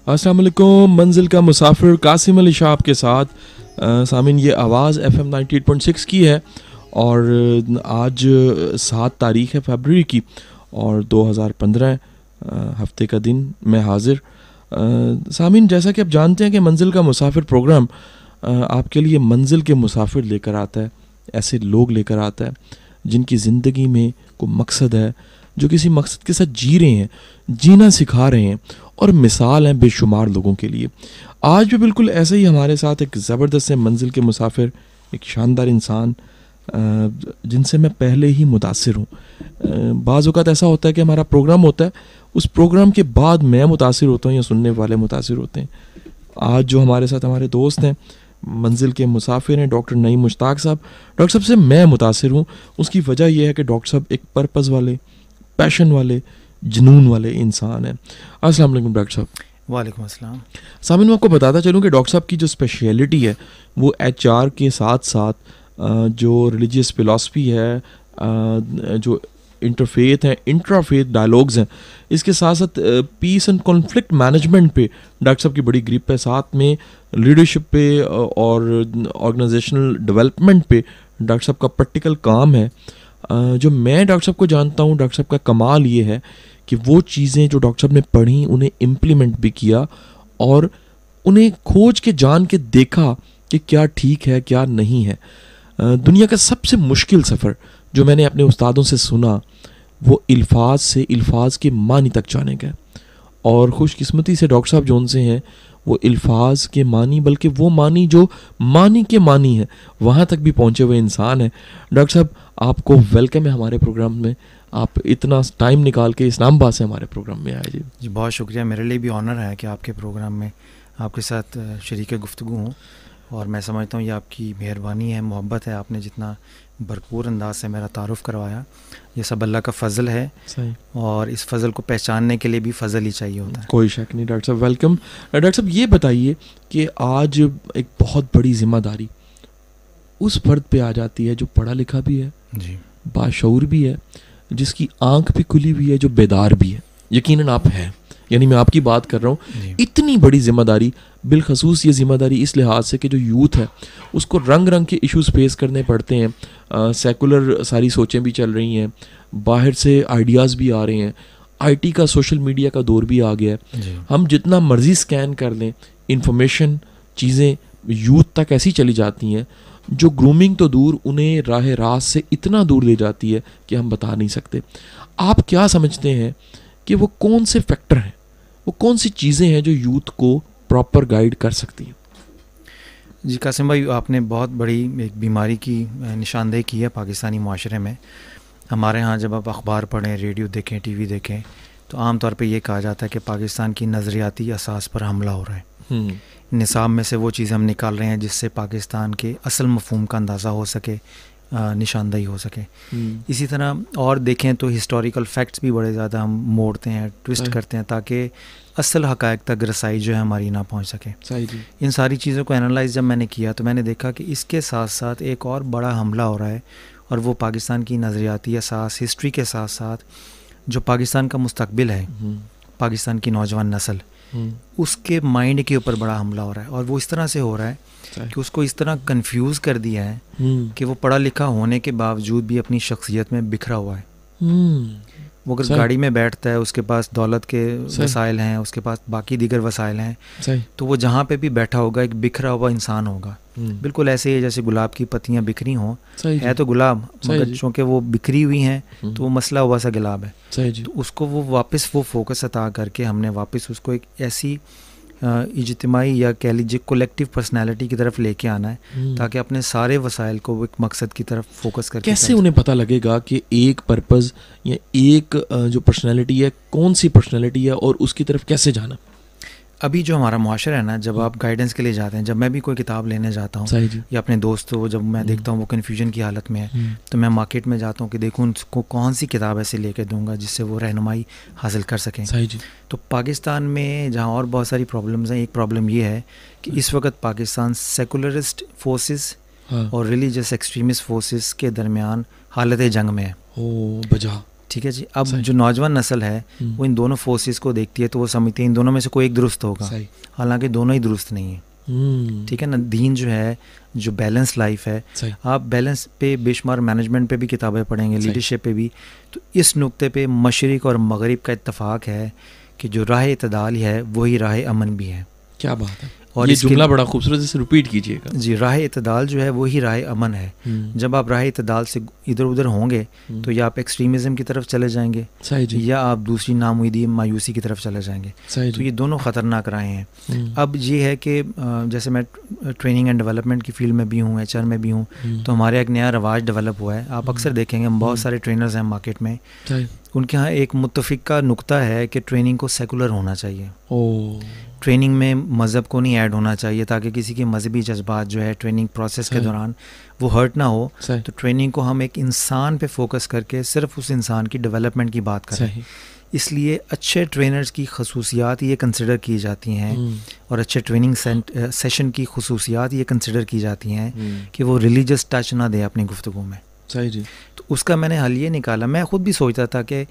अस्सलाम वालेकुम। मंजिल का मुसाफिर कासिम अली शाह आपके साथ। सामिन, ये आवाज़ FM 98.6 की है और आज 7 तारीख़ है फरवरी की और 2015 हफ्ते का दिन मैं हाजिर। सामिन, जैसा कि आप जानते हैं कि मंजिल का मुसाफिर प्रोग्राम आपके लिए मंजिल के मुसाफिर लेकर आता है, ऐसे लोग लेकर आता है जिनकी ज़िंदगी में कोई मकसद है, जो किसी मकसद के साथ जी रहे हैं, जीना सिखा रहे हैं और मिसाल हैं बेशुमार लोगों के लिए। आज भी बिल्कुल ऐसे ही हमारे साथ एक ज़बरदस्त मंजिल के मुसाफिर, एक शानदार इंसान जिनसे मैं पहले ही मुतासिर हूँ। बाज़ औक़ात ऐसा होता है कि हमारा प्रोग्राम होता है, उस प्रोग्राम के बाद मैं मुतासिर होता हूँ या सुनने वाले मुतासिर होते हैं। आज जो हमारे साथ हमारे दोस्त हैं, मंजिल के मुसाफिर हैं, डॉक्टर नईम मुश्ताक साहब। डॉक्टर साहब से मैं मुतासिर हूँ, उसकी वजह यह है कि डॉक्टर साहब एक पर्पज़ वाले, पैशन वाले, जुनून वाले इंसान हैं। अस्सलाम वालेकुम डॉक्टर साहब। वालेकुम अस्सलाम। सामिन, मैं आपको बताता चलूँ कि डॉक्टर साहब की जो स्पेशलिटी है वो HR के साथ साथ जो रिलीजियस फ़िलासफ़ी है, जो इंटरफेथ है, इंट्राफेथ डायलॉग्स हैं, इसके साथ साथ पीस एंड कॉन्फ्लिक्ट मैनेजमेंट पे डॉक्टर साहब की बड़ी ग्रिप है। साथ में लीडरशिप पे और ऑर्गेनाइजेशनल डेवलपमेंट पे डॉक्टर साहब का प्रैक्टिकल काम है। जो मैं डॉक्टर साहब को जानता हूँ, डॉक्टर साहब का कमाल ये है कि वो चीज़ें जो डॉक्टर साहब ने पढ़ी उन्हें इम्प्लीमेंट भी किया और उन्हें खोज के जान के देखा कि क्या ठीक है क्या नहीं है। दुनिया का सबसे मुश्किल सफ़र जो मैंने अपने उस्तादों से सुना वो अल्फाज से अल्फाज के मानी तक जाने का, और ख़ुशकिस्मती से डॉक्टर साहब जो उनसे हैं वो अल्फाज के मानी, बल्कि वो मानी जो मानी के मानी है, वहाँ तक भी पहुँचे हुए इंसान हैं। डॉक्टर साहब, आपको वेलकम है हमारे प्रोग्राम में। आप इतना टाइम निकाल के इस्लामाबाद से हमारे प्रोग्राम में आए। जी बहुत शुक्रिया। मेरे लिए भी ऑनर है कि आपके प्रोग्राम में आपके साथ शरीक गुफ्तगू हूँ, और मैं समझता हूँ ये आपकी मेहरबानी है, मोहब्बत है। आपने जितना भरपूर अंदाज से मेरा तारुफ़ करवाया, ये सब अल्लाह का फ़ज़ल है। सही। और इस फ़ज़ल को पहचानने के लिए भी फ़ज़ल ही चाहिए होता है। कोई शक नहीं। डॉक्टर साहब वेलकम। डॉक्टर साहब ये बताइए कि आज एक बहुत बड़ी ज़िम्मेदारी उस फ़र्द पे आ जाती है जो पढ़ा लिखा भी है, जी, बाशऊर भी है, जिसकी आँख भी खुली हुई है, जो बेदार भी है। यकीनन आप हैं, यानी मैं आपकी बात कर रहा हूँ। इतनी बड़ी ज़िम्मेदारी, बिलखसूस ये ज़िम्मेदारी इस लिहाज से कि जो यूथ है उसको रंग रंग के इश्यूज़ फेस करने पड़ते हैं। सेकुलर सारी सोचें भी चल रही हैं, बाहर से आइडियाज़ भी आ रहे हैं, IT का, सोशल मीडिया का दौर भी आ गया है। हम जितना मर्ज़ी स्कैन कर लें, इंफॉर्मेशन, चीज़ें यूथ तक ऐसी चली जाती हैं जो ग्रूमिंग तो दूर, उन्हें राह रास्त से इतना दूर ले जाती है कि हम बता नहीं सकते। आप क्या समझते हैं कि वो कौन से फैक्टर हैं, वो कौन सी चीज़ें हैं जो यूथ को प्रॉपर गाइड कर सकती हैं? जी कासिम भाई, आपने बहुत बड़ी एक बीमारी की निशानदेही की है पाकिस्तानी माशरे में। हमारे यहाँ जब आप अखबार पढ़ें, रेडियो देखें, TV देखें, तो आम तौर पे ये कहा जाता है कि पाकिस्तान की नज़रियाती असास पर हमला हो रहा है। निसाब में से वो चीज़ें हम निकाल रहे हैं जिससे पाकिस्तान के असल मफहूम का अंदाज़ा हो सके, निशानदेही हो सके। इसी तरह और देखें तो हिस्टोरिकल फैक्ट्स भी बड़े ज़्यादा हम मोड़ते हैं, ट्विस्ट करते हैं, ताकि असल हक़ाइक़ तक रसाई जो है हमारी ना पहुंच सके। इन सारी चीज़ों को एनालाइज जब मैंने किया तो मैंने देखा कि इसके साथ साथ एक और बड़ा हमला हो रहा है, और वो पाकिस्तान की नज़रियाती असास, हिस्ट्री के साथ साथ जो पाकिस्तान का मुस्तकबिल है, पाकिस्तान की नौजवान नस्ल, उसके माइंड के ऊपर बड़ा हमला हो रहा है। और वो इस तरह से हो रहा है कि उसको इस तरह कंफ्यूज कर दिया है कि वो पढ़ा लिखा होने के बावजूद भी अपनी शख्सियत में बिखरा हुआ है। वो अगर गाड़ी में बैठता है, उसके पास दौलत के वसाइल हैं, उसके पास बाकी दीगर वसाइल हैं, तो वो जहाँ पे भी बैठा होगा एक बिखरा हुआ इंसान होगा। बिल्कुल ऐसे ही जैसे गुलाब की पत्तियाँ बिखरी हों, है तो गुलाब, मगर चूँकि वो बिखरी हुई हैं तो वो मसला हुआ सा गुलाब है। तो उसको वो वापस वो फोकस अता करके हमने वापस उसको एक ऐसी इज्तिमाई या कह लीजिए कलेक्टिव पर्सनैलिटी की तरफ लेके आना है, ताकि अपने सारे वसाइल को एक मकसद की तरफ फोकस करके। कैसे उन्हें पता लगेगा कि एक पर्पज़ या एक जो पर्सनैलिटी है, कौन सी पर्सनैलिटी है, और उसकी तरफ कैसे जाना? अभी जो हमारा मुआशरा है ना, जब आप गाइडेंस के लिए जाते हैं, जब मैं भी कोई किताब लेने जाता हूँ या अपने दोस्त को जब मैं देखता हूँ वो कन्फ्यूजन की हालत में है, तो मैं मार्केट में जाता हूँ कि देखूँ उनको कौन सी किताब ऐसे लेके दूंगा जिससे वो रहनुमाई हासिल कर सकें। तो पाकिस्तान में जहाँ और बहुत सारी प्रॉब्लम्स हैं, एक प्रॉब्लम ये है कि इस वक्त पाकिस्तान सेकुलरिस्ट फोर्सेस और रिलीजियस एक्सट्रीमिस्ट फोर्सेस के दरमियान हालत जंग में है। ठीक है जी। अब जो नौजवान नस्ल है वो इन दोनों फोर्सेस को देखती है तो वो समझती है इन दोनों में से कोई एक दुरुस्त होगा, हालांकि दोनों ही दुरुस्त नहीं है। ठीक है ना। दीन जो है, जो बैलेंस लाइफ है, आप बैलेंस पे बेशुमार मैनेजमेंट पे भी किताबें पढ़ेंगे, लीडरशिप पे भी, तो इस नुक्ते पे मशरिक और मगरिब का इत्तफाक है कि जो राह इत्तदाल है वही राह अमन भी है। क्या बात है। और ये जुमला बड़ा खूबसूरत से रिपीट कीजिएगा जी। राह इत्तदाल जो है वही राह अमन है। जब आप राह इत्तदाल से इधर उधर होंगे तो या आप एक्सट्रीमिज़म की तरफ चले जाएंगे या आप दूसरी नामुईदी मायूसी की तरफ चले जाएंगे। तो ये दोनों ख़तरनाक राहें हैं। अब ये है कि जैसे मैं ट्रेनिंग एंड डेवलपमेंट की फील्ड में भी हूँ, HR में भी हूँ, तो हमारे एक नया रवाज डेवलप हुआ है। आप अक्सर देखेंगे बहुत सारे ट्रेनर्स हैं मार्केट में, उनके यहाँ एक मुत्तफ़िका नुक्ता है कि ट्रेनिंग को सेकुलर होना चाहिए। ट्रेनिंग में मज़हब को नहीं ऐड होना चाहिए ताकि किसी के मजहबी जज्बात जो है ट्रेनिंग प्रोसेस के दौरान वो हर्ट ना हो। तो ट्रेनिंग को हम एक इंसान पे फोकस करके सिर्फ उस इंसान की डेवलपमेंट की बात करें। इसलिए अच्छे ट्रेनर्स की खसूसियात ये कंसिडर की जाती हैं और अच्छे ट्रेनिंग सेशन की खसूसियात ये कंसिडर की जाती हैं कि वो रिलीजियस टच ना दे अपनी गुफ्तगू में। सही जी। तो उसका मैंने हल ये निकाला। मैं ख़ुद भी सोचता था कि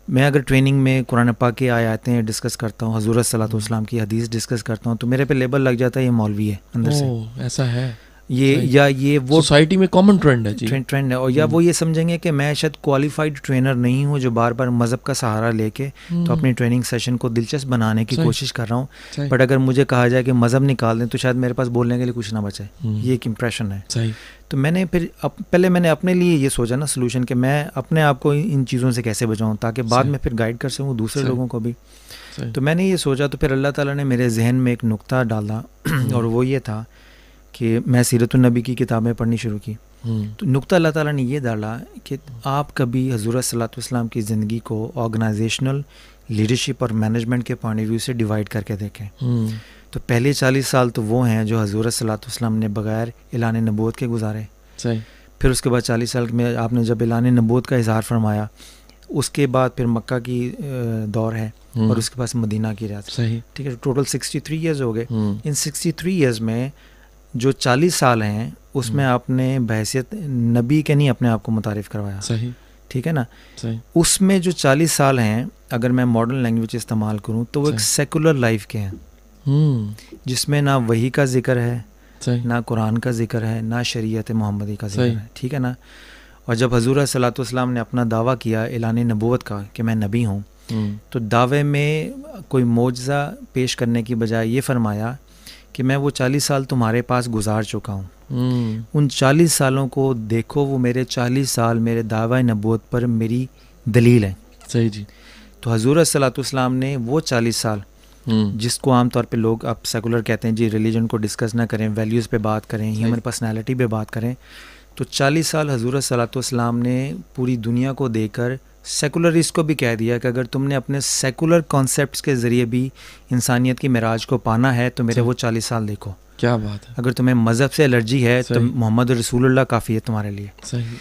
मैं अगर ट्रेनिंग में कुरान पाक की आयतें डिस्कस करता हूँ, हज़रत सल्लल्लाहु अलैहि वसल्लम की हदीस डिस्कस करता हूँ, तो मेरे पे लेबल लग जाता है ये मौलवी है अंदर से। ऐसा है ये या ये वो सोसाइटी में कॉमन ट्रेंड है जी। ट्रेंड है। और या वो ये समझेंगे कि मैं शायद क्वालिफाइड ट्रेनर नहीं हूँ जो बार बार मज़हब का सहारा लेके तो अपनी ट्रेनिंग सेशन को दिलचस्प बनाने की कोशिश कर रहा हूँ। बट अगर मुझे कहा जाए कि मज़हब निकाल दें तो शायद मेरे पास बोलने के लिए कुछ ना बचे। ये एक इम्प्रेशन है। सही। तो मैंने फिर पहले मैंने अपने लिए ये सोचा ना सोल्यूशन कि मैं अपने आप को इन चीज़ों से कैसे बचाऊँ ताकि बाद में फिर गाइड कर सकूँ दूसरे लोगों को भी। तो मैंने ये सोचा, तो फिर अल्लाह ताला ने मेरे जहन में एक नुक्ता डाला और वो ये था कि मैं सीरतुन नबी की किताबें पढ़नी शुरू की। तो नुक्ता अल्लाह ताला ने ये डाला कि आप कभी हज़रत सल्लल्लाहु अलैहि वसल्लम की ज़िंदगी को ऑर्गेनाइजेशनल लीडरशिप और मैनेजमेंट के पॉइंट ऑफ व्यू से डिवाइड करके देखें। तो पहले 40 साल तो वो हैं जो हज़रत सल्लल्लाहु अलैहि वसल्लम ने बग़ैर ऐलान नबूवत के गुजारे। सही। फिर उसके बाद 40 साल में आपने जब ऐलान नबूवत का इज़हार फरमाया, उसके बाद फिर मक्का की दौर है और उसके बाद मदीना की रियासत। सही। ठीक है। टोटल 63 ईयर्स हो गए। इन 63 ईयर्स में जो 40 साल हैं उसमें आपने बहैसियत नबी के नहीं अपने आप को मुतारिफ़ करवाया। सही। ठीक है ना। सही। उसमें जो 40 साल हैं अगर मैं मॉडर्न लैंग्वेज इस्तेमाल करूँ तो वो एक सेकुलर लाइफ के हैं जिसमें ना वही का जिक्र है, ना कुरान का जिक्र है, ना शरीयत मोहम्मदी का जिक्र है। ठीक है ना। और जब हज़रत सल्लल्लाहु अलैहि वसल्लम ने अपना दावा किया ऐलान नबूवत का कि मैं नबी हूँ, तो दावे में कोई मौजज़ा पेश करने की बजाय ये फरमाया कि मैं वो 40 साल तुम्हारे पास गुजार चुका हूँ, उन 40 सालों को देखो, वो मेरे 40 साल मेरे दावा नबूवत पर मेरी दलील है। सही जी। तो हज़रत सल्लल्लाहु अलैहि वसल्लम ने वो 40 साल जिसको आमतौर पे लोग अब सेकुलर कहते हैं जी, रिलीजन को डिस्कस ना करें, वैल्यूज़ पे बात करें, ह्यूमन पर्सनैलिटी पे बात करें, तो 40 साल हज़रत सल्लल्लाहु अलैहि वसल्लम ने पूरी दुनिया को देकर सेकुलरिस्ट को भी कह दिया कि अगर तुमने अपने सेकुलर कॉन्सेप्ट्स के ज़रिए भी इंसानियत की मिराज को पाना है तो मेरे वो 40 साल देखो। क्या बात है। अगर तुम्हें मज़हब से एलर्जी है तो मोहम्मद रसूलुल्लाह काफ़ी है तुम्हारे लिए। सही।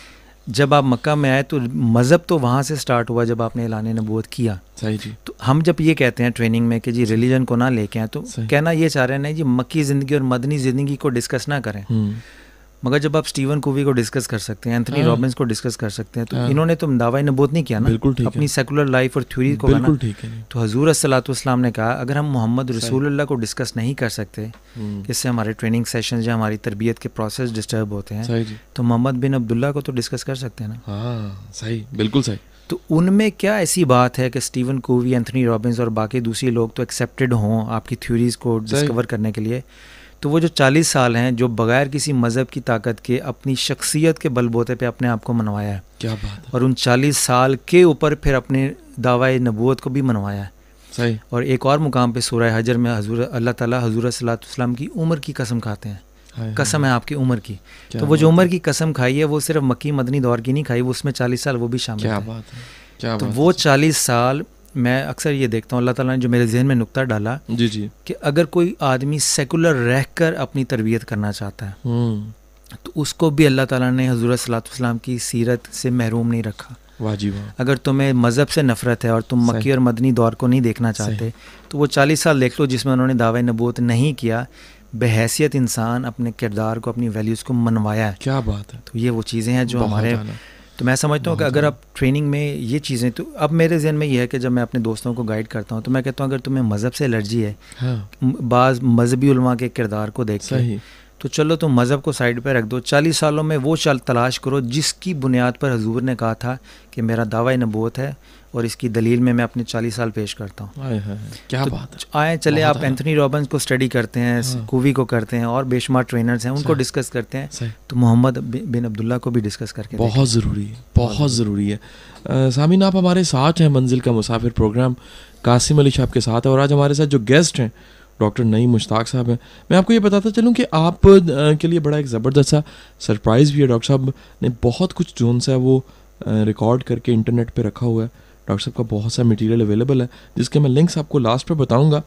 जब आप मक्का में आए तो मज़हब तो वहाँ से स्टार्ट हुआ जब आपने ऐलान नबूवत किया। सही जी। तो हम जब ये कहते हैं ट्रेनिंग में कि जी रिलीजन को ना लेके आए, तो कहना ये चाह रहे हैं जी मक्की ज़िंदगी और मदनी ज़िंदगी को डिस्कस ना करें। मगर जब आप स्टीवन कोवी को डिस्कस कर सकते हैं, एंथनी रॉबिन्स को डिस्कस कर सकते हैं, तो इन्होंने तो दावा नबूवत नहीं किया ना, अपनी सेकुलर लाइफ और थ्योरी को। बिल्कुल ठीक है। तो हज़रत सल्लल्लाहु अलैहि वसल्लम ने कहा अगर हम मोहम्मद रसूलुल्लाह को डिस्कस नहीं कर सकते, इससे हमारे ट्रेनिंग सेशन या हमारी तरबियत के प्रोसेस डिस्टर्ब होते हैं, तो मोहम्मद बिन अब्दुल्ला को तो डिस्कस कर सकते हैं ना। हाँ सही, बिल्कुल सही। तो उनमें क्या ऐसी बात है कि स्टीवन कोवी, एंथनी रॉबिन्स और बाकी दूसरे लोग तो एक्सेप्टेड हों आपकी थ्योरीज़ को डिस्कवर करने के लिए, तो वो जो 40 साल हैं जो बग़ैर किसी मज़हब की ताकत के अपनी शख्सियत के बलबूते पे अपने आप को मनवाया है। क्या बात है। और उन 40 साल के ऊपर फिर अपने दावा नबूवत को भी मनवाया है। सही। और एक और मुकाम पे सूरह हजर में अल्लाह ताला हज़रत सल्लल्लाहु अलैहि वसल्लम की उम्र की कसम खाते हैं। कसम है आपकी उम्र की। तो वो जो उम्र की कसम खाई है वो सिर्फ मक्की मदनी दौर की नहीं खाई, वो उसमें 40 साल वो भी शामिल है। क्या बात है। क्या तो वो 40 साल मैं अक्सर ये देखता हूँ, अल्लाह ताला ने जो मेरे जहन में नुक्ता डाला जी जी, कि अगर कोई आदमी सेकुलर रहकर अपनी तरबियत करना चाहता है तो उसको भी अल्लाह ताला ने हज़रत सल्लल्लाहु अलैहि वसल्लम की सीरत से महरूम नहीं रखा। वाजिब। अगर तुम्हें मज़हब से नफ़रत है और तुम मक्की और मदनी दौर को नहीं देखना चाहते तो वो 40 साल देख लो जिसमें उन्होंने दावा नबूवत नहीं किया, बहैसियत इंसान अपने किरदार को, अपनी वैल्यूज़ को मनवाया है। क्या बात है। तो ये वो चीज़ें हैं जो हमारे तो मैं समझता हूँ कि बहुत अगर ज़्यादा। आप ट्रेनिंग में ये चीज़ें, तो अब मेरे जहन में ये है कि जब मैं अपने दोस्तों को गाइड करता हूँ तो मैं कहता हूँ अगर तुम्हें मज़हब से एलर्जी है, हाँ, बाज़ मजहबी उलमा के किरदार को देख के, सही। तो चलो तुम मज़हब को साइड पे रख दो, 40 सालों में वो तलाश करो जिसकी बुनियाद पर हजूर ने कहा था कि मेरा दावा नबूवत है और इसकी दलील में मैं अपने 40 साल पेश करता हूँ। हाय हाय हाय, क्या तो बात है! आए चले बहुत आप आला। एंथनी रॉबिन्स को स्टडी करते हैं, हाँ, कूवी को करते हैं और बेशुमार ट्रेनर्स हैं उनको सही, डिस्कस करते हैं, सही। तो मोहम्मद बिन अब्दुल्ला को भी डिस्कस करके देखें। बहुत ज़रूरी है, बहुत बहुत ज़रूरी। ज़रूरी है। सामीन, आप हमारे साथ हैं मंजिल का मुसाफिर प्रोग्राम, कासिम अली साहब के साथ है, और आज हमारे साथ जो गेस्ट हैं डॉक्टर नईम मुश्ताक साहब हैं। मैं आपको ये बताता चलूँ कि आप के लिए बड़ा एक ज़बरदस्त सा सरप्राइज़ भी है। डॉक्टर साहब ने बहुत कुछ जोन सा है वो रिकॉर्ड करके इंटरनेट पे रखा हुआ है। डॉक्टर साहब का बहुत सा मटेरियल अवेलेबल है जिसके मैं लिंक्स आपको लास्ट पे बताऊंगा।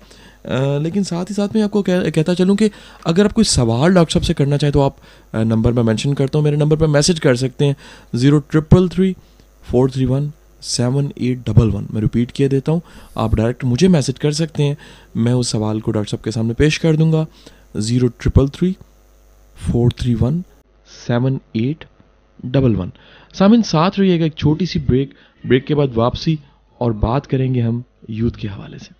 लेकिन साथ ही साथ मैं आपको कहता चलूँ कि अगर आप कोई सवाल डॉक्टर साहब से करना चाहें तो आप नंबर मैं मेंशन करता हूँ, मेरे नंबर पे मैसेज कर सकते हैं 0333 431 7811। मैं रिपीट किए देता हूँ, आप डायरेक्ट मुझे मैसेज कर सकते हैं, मैं उस सवाल को डॉक्टर साहब के सामने पेश कर दूंगा। 0333 431 7811। सामिन, साथ रहिएगा, एक छोटी सी ब्रेक, ब्रेक के बाद वापसी, और बात करेंगे हम यूथ के हवाले से।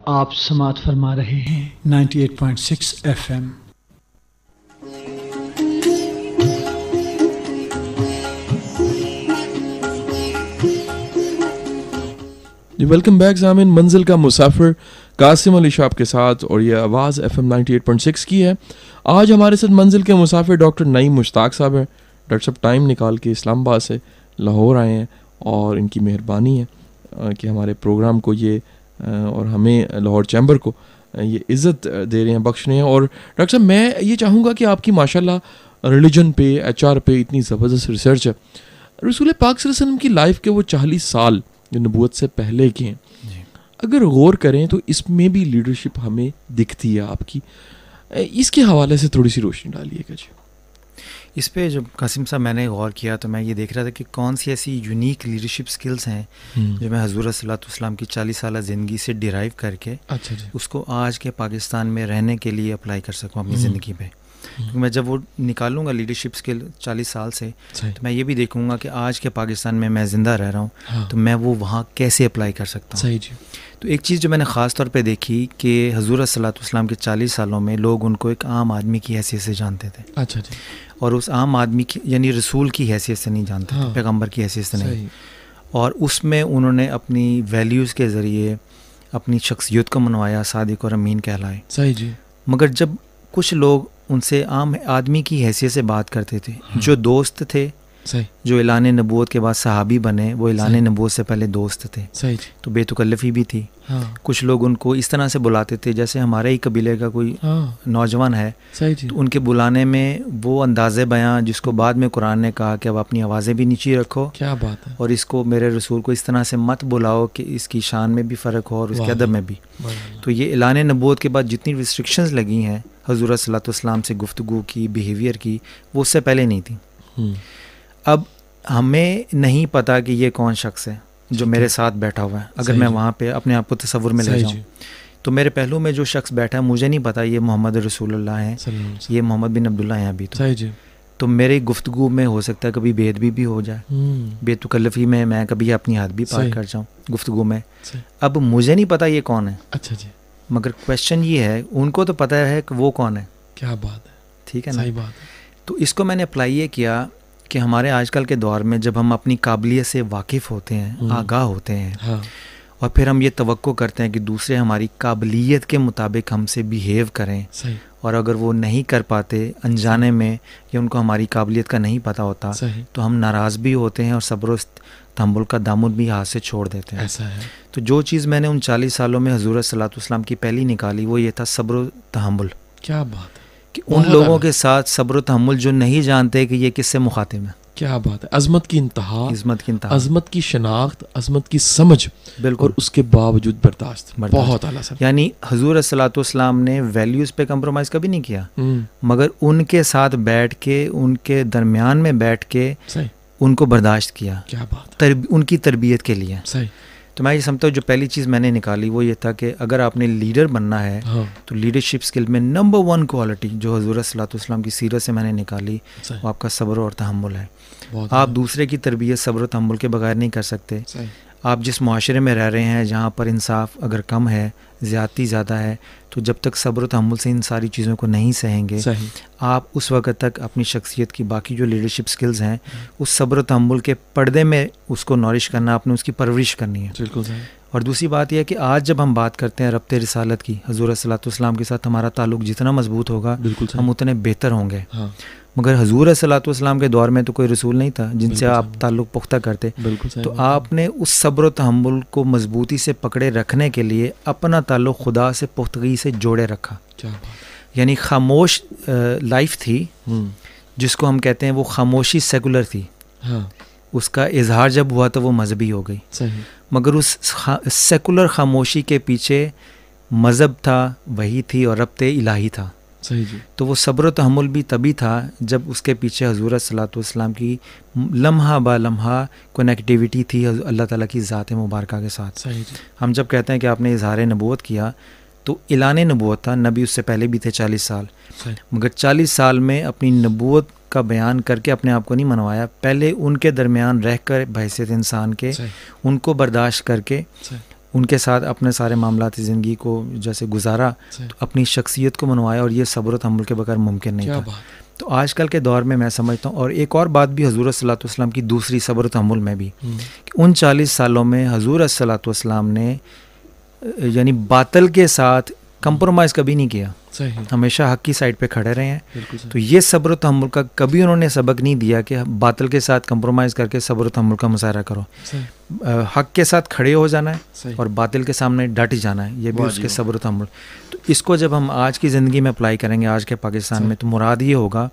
आप समात फरमा रहे हैं 98.6 FM। वेलकम बैक सामिन, मंजिल का मुसाफिर कासिम अली शाह के साथ, और ये आवाज़ FM 98.6 की है। आज हमारे साथ मंजिल के मुसाफिर डॉक्टर नईम मुश्ताक साहब हैं। डॉक्टर साहब टाइम निकाल के इस्लामाबाद से लाहौर आए हैं, और इनकी मेहरबानी है कि हमारे प्रोग्राम को ये और हमें लाहौर चैम्बर को ये इज़्ज़त दे रहे हैं, बख्श रहे हैं। और डॉक्टर साहब मैं ये चाहूँगा कि आपकी माशाल्लाह रिलीजन पे, HR पे इतनी ज़बरदस्त रिसर्च है। रसूल पाक सल्लल्लाहु अलैहि वसल्लम की लाइफ के वो 40 साल जो नबूवत से पहले के हैं, अगर गौर करें तो इसमें भी लीडरशिप हमें दिखती है आपकी। इसके हवाले से थोड़ी सी रोशनी डालिएगा जी। इस पे जब कासिम साहब मैंने गौर किया तो मैं ये देख रहा था कि कौन सी ऐसी यूनिक लीडरशिप स्किल्स हैं जो मैं हज़ूर सल्लल्लाहु अलैहि वसल्लम की 40 साल ज़िंदगी से डिराइव करके अच्छा जी उसको आज के पाकिस्तान में रहने के लिए अप्लाई कर सकूँ अपनी ज़िंदगी पे। क्योंकि मैं जब वो निकालूंगा लीडरशिप स्किल 40 साल से, तो मैं ये भी देखूंगा कि आज के पाकिस्तान में मैं ज़िंदा रह रहा हूँ, हाँ। तो मैं वो वहाँ कैसे अप्लाई कर सकता हूँ। सही जी। तो एक चीज़ जो मैंने ख़ास तौर पे देखी कि हज़ूर सल्लल्लाहु अलैहि वसल्लम के 40 सालों में लोग उनको एक आम आदमी की हैसियत से जानते थे। अच्छा जी। और उस आम आदमी की यानी रसूल की हैसियत से नहीं जानते हाँ। थे, पैगम्बर की हैसियत से नहीं। और उसमें उन्होंने अपनी वैल्यूज़ के ज़रिए अपनी शख्सियत को मनवाया, सादिक और अमीन कहलाए। सही जी। मगर जब कुछ लोग उनसे आम आदमी की हैसियत से बात करते थे, हाँ। जो दोस्त थे, सही, जो ऐलान नबूवत के बाद सहाबी बने, वो ऐलान नबूवत से पहले दोस्त थे। सही, तो बेतकल्लफ़ी भी थी। हाँ। कुछ लोग उनको इस तरह से बुलाते थे जैसे हमारे ही कबीले का कोई हाँ। नौजवान है, सही जी। तो उनके बुलाने में वो अंदाज़े बयां जिसको बाद में कुरान ने कहा कि अब अपनी आवाज़ें भी नीची रखो, क्या बात है, और इसको मेरे रसूल को इस तरह से मत बुलाओ कि इसकी शान में भी फ़र्क हो और उसके अदब में भी। तो ये ऐलान नबूवत के बाद जितनी रिस्ट्रिक्शंस लगी हैं हज़ूर सल्लल्लाहु अलैहि वसल्लम से गुफ्तगू की, बिहेवियर की, वो उससे पहले नहीं थी। अब हमें नहीं पता कि ये कौन शख्स है जो मेरे साथ बैठा हुआ है। अगर मैं वहाँ पे अपने आप को तसव्वुर में ले जाऊँ तो मेरे पहलू में जो शख्स बैठा है मुझे नहीं पता ये मोहम्मद रसूलुल्लाह हैं, ये मोहम्मद बिन अब्दुल्लाह हैं अभी तो मेरे गुफ्तगू में हो सकता है कभी बेअदबी भी हो जाए, बेतकल्लफ़ी में मैं कभी अपनी हद भी पार कर जाऊँ गुफ्तगू में। अब मुझे नहीं पता ये कौन है। अच्छा जी। मगर क्वेश्चन ये है, उनको तो पता है कि वो कौन है। क्या बात है, ठीक है ना। सही बात है। तो इसको मैंने अप्लाई ये किया कि हमारे आजकल के दौर में जब हम अपनी काबिलियत से वाकिफ़ होते हैं, आगाह होते हैं, हाँ। और फिर हम ये तवक्को करते हैं कि दूसरे हमारी काबिलियत के मुताबिक हमसे बिहेव करें, सही। और अगर वो नहीं कर पाते अनजाने में या उनको हमारी काबिलियत का नहीं पता होता, तो हम नाराज़ भी होते हैं और सब्र तहम्मुल का दामन भी हाथ से छोड़ देते हैं। ऐसा है। तो जो चीज़ मैंने उन 40 सालों में हज़ूर सल्लल्लाहु अलैहि वसल्लम की पहली निकाली वो ये था सब्र तहम्मुल। क्या बात है कि उन लोगों के साथ सब्र तहम्मुल जो नहीं जानते कि ये किससे मुखातिब है। क्या बात है, अज़मत की इंतहा, इज़्ज़त की इंतहा, अज़मत की शनाख्त, अज़मत की समझ, बिल्कुल, और उसके बावजूद बर्दाश्त। बहुत आला सर। यानी हज़ूर सल्लल्लाहु अलैहि वसल्लम ने वैल्यूज़ पे कंप्रोमाइज़ कभी नहीं किया, मगर उनके साथ बैठ के, उनके दरमियान में बैठ के उनको बर्दाश्त किया। क्या बात, उनकी तरबियत के लिए। सही। तो मैं ये समझता हूँ जो पहली चीज़ मैंने निकाली वो ये था कि अगर आपने लीडर बनना है, हाँ। तो लीडरशिप स्किल में नंबर 1 क्वालिटी जो हज़ूर सल्लल्लाहु अलैहि वसल्लम की सीरत से मैंने निकाली वो आपका सब्र और तहम्मुल है। आप दूसरे की तरबियत सब्र और तहम्मुल के बगैर नहीं कर सकते। आप जिस मुआशरे में रह रहे हैं जहाँ पर इंसाफ अगर कम है, ज़्यादती ज़्यादा है, तो जब तक सब्र और तहम्मुल से इन सारी चीज़ों को नहीं सहेंगे, आप उस वक्त तक अपनी शख्सियत की बाकी जो लीडरशिप स्किल्स हैं उस सब्र और तहम्मुल के पर्दे में उसको नॉरिश करना, आपने उसकी परवरिश करनी है। बिल्कुल सही। और दूसरी बात यह है कि आज जब हम बात करते हैं रब्ते रिसालत की, हज़ूर सल्लल्लाहु अलैहि वसल्लम के साथ हमारा ताल्लुक़ जितना मजबूत होगा हम उतने बेहतर होंगे। हाँ। मगर हज़ूर सल्लल्लाहु अलैहि वसल्लम के दौर में तो कोई रसूल नहीं था जिनसे आप ताल्लुक़ पुख्ता करते। तो आपने उस सब्र तहम्मुल को मजबूती से पकड़े रखने के लिए अपना ताल्लुक़ खुदा से पुख्तगी से जोड़े रखा। यानी खामोश लाइफ थी जिसको हम कहते हैं, वो खामोशी सेकुलर थी। हाँ। उसका इजहार जब हुआ तो वो मजहबी हो गई। सही। मगर उस सेकुलर खामोशी के पीछे मज़हब था, वही थी और रब्ते इलाही था। सही जी। तो वो सब्र तहम्मुल भी तभी था जब उसके पीछे हज़ूर सल्लल्लाहु अलैहि वसल्लम की लम्हा बा लम्हा कनेक्टिविटी थी अल्लाह ताला की ज़ात मुबारका के साथ। सही जी। हम जब कहते हैं कि आपने इज़हार नबूवत किया तो ऐलान नबूवत था, नबी उससे पहले भी थे 40 साल, मगर 40 साल में अपनी नबूवत का बयान करके अपने आप को नहीं मनवाया, पहले उनके दरमियान रह कर बहैसियत इंसान के उनको बर्दाश्त करके उनके साथ अपने सारे मामलात ज़िंदगी को जैसे गुजारा, तो अपनी शख्सियत को मनवाया, और ये सब्र तहम्मुल के बगैर मुमकिन नहीं था। तो आजकल के दौर में मैं समझता हूँ, और एक और बात भी हज़ूर सल्लल्लाहु अलैहि वसल्लम की दूसरी सब्र तहम्मुल में भी, कि उन 40 सालों में हज़ूर सल्लल्लाहु अलैहि वसल्लम ने यानी बातिल के साथ कंप्रोमाइज़ कभी नहीं किया, हमेशा हक की साइड पे खड़े रहे हैं। तो ये सब्र तहम्मुल का कभी उन्होंने सबक नहीं दिया कि बातिल के साथ कंप्रोमाइज़ करके सब्र तहम्मुल का मुज़ाहरा करो। हक के साथ खड़े हो जाना है और बातिल के सामने डट जाना है, ये भी उसके सब्र तहम्मुल। तो इसको जब हम आज की ज़िंदगी में अप्लाई करेंगे, आज के पाकिस्तान में, तो मुराद ये होगा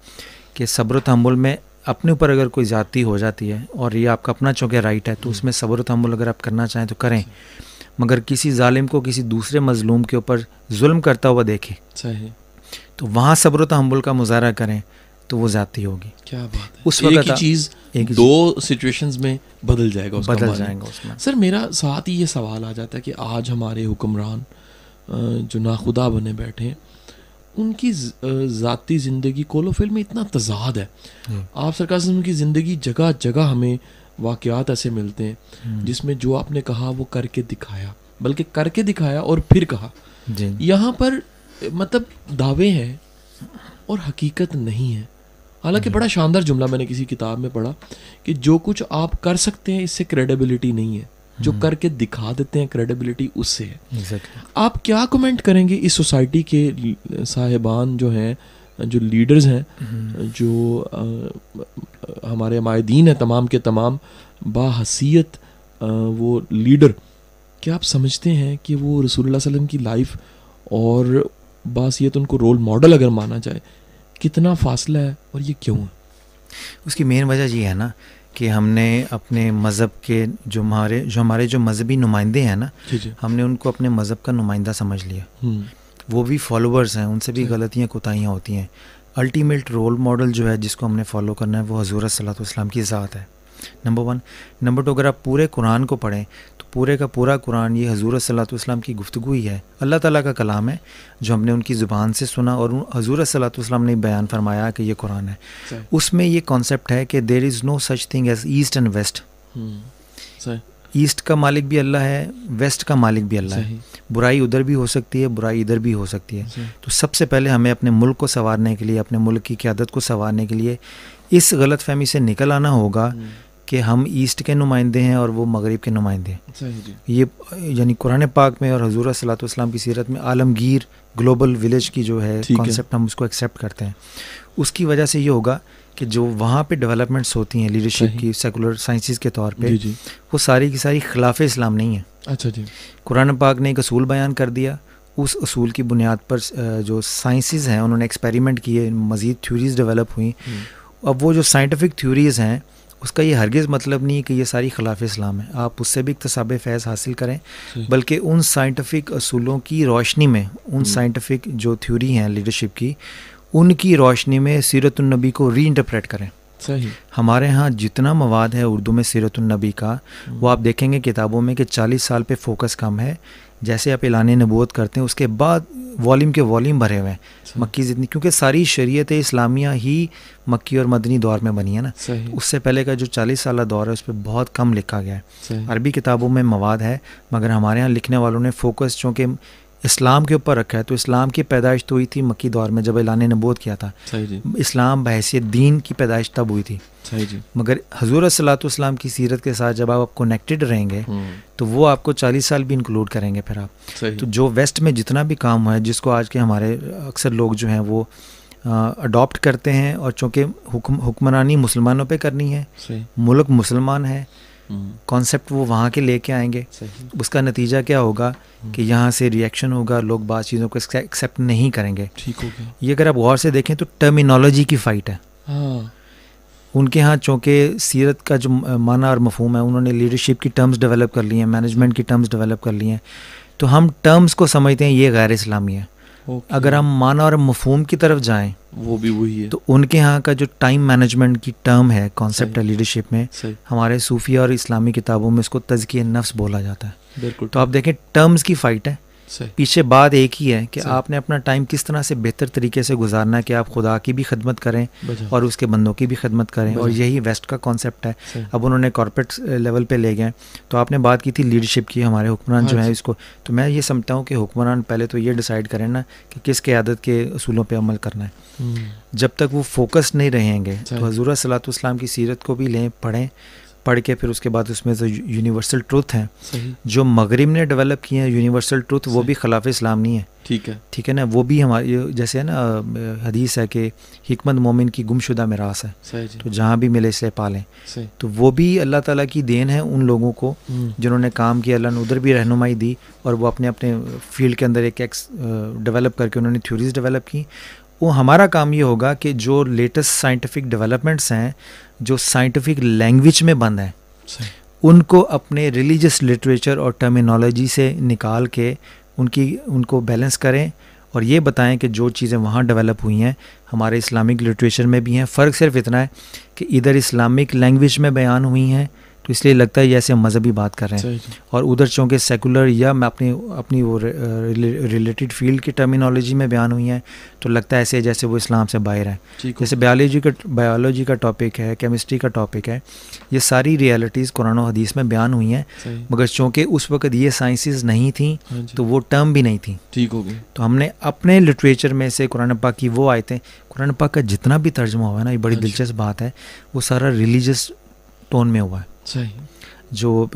कि सब्र तहम्मुल में अपने ऊपर अगर कोई ज़्यादती हो जाती है और ये आपका अपना चूँकि राइट है, तो उसमें सब्र तहम्मुल अगर आप करना चाहें तो करें, मगर किसी जालिम को किसी दूसरे मजलूम के ऊपर जुल्म करता हुआ देखें तो वहाँ सब्र तहम्मुल का मुज़ाहरा करें तो वो ज़्यादती होगी। क्या बात है, उस वक्त एक ही चीज़ दो सिचुएशंस में बदल जाएगा, बदल जाएगा उसमें। सर मेरा साथ ही ये सवाल आ जाता है कि आज हमारे हुक्मरान जो नाखुदा बने बैठे हैं, उनकी ज़ाती ज़िंदगी कोलोफिल में इतना तज़ाद है। आप सरकार से उनकी ज़िंदगी जगह जगह हमें वाक़यात ऐसे मिलते हैं जिसमें जो आपने कहा वो करके दिखाया, बल्कि करके दिखाया और फिर कहा। यहाँ पर मतलब दावे हैं और हकीकत नहीं है। हालांकि बड़ा शानदार जुमला मैंने किसी किताब में पढ़ा कि जो कुछ आप कर सकते हैं इससे क्रेडिबिलिटी नहीं है, जो करके दिखा देते हैं क्रेडिबिलिटी उससे है। आप क्या कमेंट करेंगे इस सोसाइटी के साहिबान जो हैं, जो लीडर्स हैं, जो हमारे मायदीन हैं तमाम के तमाम बाहसीयत वो लीडर, क्या आप समझते हैं कि वो रसूलुल्लाह सल्लल्लाहु अलैहि वसल्लम की लाइफ और बाहसीयत उनको रोल मॉडल अगर माना जाए, कितना फासला है और ये क्यों है? उसकी मेन वजह ये है ना कि हमने अपने मज़हब के जो हमारे जो मजहबी नुमाइंदे हैं ना, हमने उनको अपने मज़हब का नुमाइंदा समझ लिया। वो भी फॉलोअर्स हैं, उनसे भी गलतियाँ कोताहियाँ होती हैं। अल्टीमेट रोल मॉडल जो है जिसको हमने फॉलो करना है वो हज़ूर सल्लल्लाहु अलैहि वसल्लम की ज़ात है, नंबर 1। नंबर 2, अगर आप पूरे कुरान को पढ़ें तो पूरे का पूरा कुरान ये हज़ूर सल्लल्लाहु अलैहि वसल्लम की गुफ्तगू ही है, अल्लाह ताला का कलाम है जो हमने उनकी ज़ुबान से सुना और हज़ूर सल्लल्लाहु अलैहि वसल्लम ने बयान फरमाया कि ये कुरान है। उसमें ये कॉन्सेप्ट है कि there is no such thing as east and west. East का मालिक भी अल्लाह है, वेस्ट का मालिक भी अल्लाह है। बुराई उधर भी हो सकती है, बुराई इधर भी हो सकती है। तो सबसे पहले हमें अपने मुल्क को संवारने के लिए, अपने मुल्क की क़यादत को संवारने के लिए इस गलत फहमी से निकल आना होगा कि हम ईस्ट के नुमाइंदे हैं और वो मगरिब के नुमाइंदे हैं। ये यानी कुरान पाक में और हज़ूर सल्लल्लाहु अलैहि वसल्लम की सीरत में आलमगीर ग्लोबल विलेज की जो है कॉन्सेप्ट, हम उसको एक्सेप्ट करते हैं। उसकी वजह से ये होगा कि जो वहाँ पे डेवलपमेंट्स होती हैं लीडरशिप की, सेकुलर साइंसेस के तौर पे, वो सारी की सारी खिलाफ इस्लाम नहीं है। अच्छा जी। कुरान पाक ने एक असूल बयान कर दिया, उस असूल की बुनियाद पर जो साइंसेस हैं उन्होंने एक्सपेरिमेंट किए, मज़ीद थ्योरीज डेवलप हुई। अब वो जो साइंटिफिक थ्योरीज़ हैं उसका ये हरगिज़ मतलब नहीं है कि ये सारी खिलाफ इस्लाम है। आप उससे भी इक्तसाब फैज़ हासिल करें, बल्कि उन साइंटिफिक असूलों की रोशनी में, उन साइंटिफिक जो थ्योरी हैं लीडरशिप की, उनकी रोशनी में सीरतुन्नबी को री इंटरप्रेट करें। सही। हमारे यहाँ जितना मवाद है उर्दू में सीरतुन्नबी का, वो आप देखेंगे किताबों में कि 40 साल पे फोकस कम है। जैसे आप ऐलान नबूवत करते हैं उसके बाद वॉल्यूम के वॉल्यूम भरे हुए हैं, मक्की जितनी, क्योंकि सारी शरीयत इस्लामिया ही मक्की और मदनी दौर में बनी है ना। उससे पहले का जो 40 साल दौर है उस पर बहुत कम लिखा गया है। अरबी किताबों में मवाद है, मगर हमारे यहाँ लिखने वालों ने फोकस चूँकि इस्लाम के ऊपर रखा है, तो इस्लाम की पैदाइश तो हुई थी मक्की दौर में जब ऐलान नबूवत किया था। इस्लाम बहैसियत दीन की पैदाइश तब हुई थी। मगर हज़ूर सल्लल्लाहु अलैहि वसल्लम की सीरत के साथ जब आप कनेक्टेड रहेंगे तो वो आपको 40 साल भी इंक्लूड करेंगे फिर आप। तो जो वेस्ट में जितना भी काम हुआ है, जिसको आज के हमारे अक्सर लोग जो हैं वो अडॉप्ट करते हैं, और चूँकि हुक्मरानी मुसलमानों पे करनी है, मुल्क मुसलमान है, कॉन्सेप्ट वो वहाँ के लेके आएंगे। उसका नतीजा क्या होगा कि यहाँ से रिएक्शन होगा, लोग बात चीज़ों को एक्सेप्ट नहीं करेंगे। ठीक हो गया। ये अगर आप गौर से देखें तो टर्मिनोलॉजी की फ़ाइट है। उनके यहाँ चूँकि सीरत का जो माना और मफहूम है, उन्होंने लीडरशिप की टर्म्स डेवलप कर ली हैं, मैनेजमेंट की टर्म्स डेवलप कर ली हैं, तो हम टर्म्स को समझते हैं ये गैर इस्लामी है। अगर हम माना और मफहूम की तरफ जाएं, वो भी वही है। तो उनके यहाँ का जो टाइम मैनेजमेंट की टर्म है, कॉन्सेप्ट है लीडरशिप में, हमारे सूफिया और इस्लामी किताबों में इसको तज़किए नफ्स बोला जाता है। बिल्कुल। तो आप देखें टर्म्स की फ़ाइट है सही। पीछे बात एक ही है कि सही। आपने अपना टाइम किस तरह से बेहतर तरीके से गुजारना है कि आप खुदा की भी खिदमत करें बजा। और उसके बंदों की भी खिदमत करें, और बजा। यही वेस्ट का कॉन्सेप्ट है। सही। अब उन्होंने कॉर्पोरेट लेवल पे ले गए। तो आपने बात की थी लीडरशिप की, हमारे हुक्मरान हाँ जो है जी। इसको, तो मैं ये समझता हूँ कि हुक्मरान पहले तो ये डिसाइड करें ना कि किस क़यादत के असूलों पे अमल करना है। जब तक वो फोकस नहीं रहेंगे तो सही। हज़ूर सल्लल्लाहु अलैहि वसल्लम की सीरत को भी लें, पढ़ें, पढ़ के फिर उसके बाद उसमें जो यूनिवर्सल ट्रुथ हैं सही। जो मगरिब ने डेवलप किए हैं, यूनिवर्सल ट्रुथ, वो सही। भी खिलाफ इस्लाम नहीं है। ठीक है। ठीक है ना, वो भी हमारी जैसे है ना हदीस है कि हिकमत मोमिन की गुमशुदा मिरास है, सही जी। तो जहाँ भी मिले इसे पालें। सही। तो वो भी अल्लाह ताला की देन है उन लोगों को जिन्होंने काम किया, अल्लाह ने उधर भी रहनुमाई दी, और वो अपने अपने फील्ड के अंदर एक डेवलप करके उन्होंने थ्योरीज डेवलप की। वो हमारा काम ये होगा कि जो लेटेस्ट साइंटिफिक डेवलपमेंट्स हैं, जो साइंटिफिक लैंग्वेज में बंद हैं, सही। उनको अपने रिलीजियस लिटरेचर और टर्मिनोलॉजी से निकाल के उनको बैलेंस करें, और ये बताएं कि जो चीज़ें वहाँ डेवलप हुई हैं हमारे इस्लामिक लिटरेचर में भी हैं। फ़र्क सिर्फ इतना है कि इधर इस्लामिक लैंग्वेज में बयान हुई हैं, तो इसलिए लगता है जैसे हम मज़हबी बात कर रहे हैं, सही जी। और उधर चूँकि सेकुलर या मैं अपनी वो रिलेटेड फील्ड की टर्मिनोलॉजी में बयान हुई हैं, तो लगता है ऐसे जैसे वो इस्लाम से बाहर है। जैसे बायोलॉजी का टॉपिक है, केमिस्ट्री का टॉपिक है, ये सारी रियलिटीज़ कुरान और हदीस में बयान हुई हैं, सही। मगर चूँकि उस वक़्त ये साइंसेस नहीं थी, हाँ जी। तो वो टर्म भी नहीं थी। ठीक हो गई। तो हमने अपने लिटरेचर में से कुरान पाक की वो आयतें, कुरान पाक का जितना भी तर्जुमा हुआ है ना, ये बड़ी हाँ जी। दिलचस्प बात है, वो सारा रिलीजियस टोन में हुआ है। सही। जो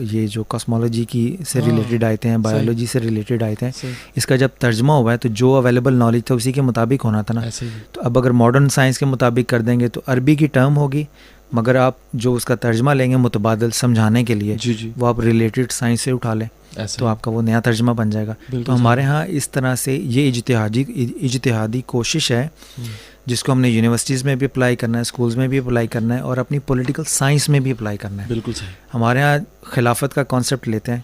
ये जो कॉस्मोलॉजी की से हाँ, रिलेटेड आयते हैं, सही। बायोलॉजी से रिलेटेड आयते हैं, सही। इसका जब तर्जमा हुआ है तो जो अवेलेबल नॉलेज था उसी के मुताबिक होना था ना। ऐसे ही। तो अब अगर मॉडर्न साइंस के मुताबिक कर देंगे तो अरबी की टर्म होगी, मगर आप जो उसका तर्जमा लेंगे मुतबादल समझाने के लिए, जी जी। वो आप रिलेटेड साइंस से उठा लें, ऐसे तो ही। आपका वो नया तर्जमा बन जाएगा। बिल्कुल तो हमारे सही। यहाँ इस तरह से ये इज्तिहादी कोशिश है जिसको हमने यूनिवर्सिटीज़ में भी अप्लाई करना है, स्कूल्स में भी अप्लाई करना है, और अपनी पॉलिटिकल साइंस में भी अप्लाई करना है। बिल्कुल सही। हमारे यहाँ खिलाफत का कॉन्सेप्ट लेते हैं,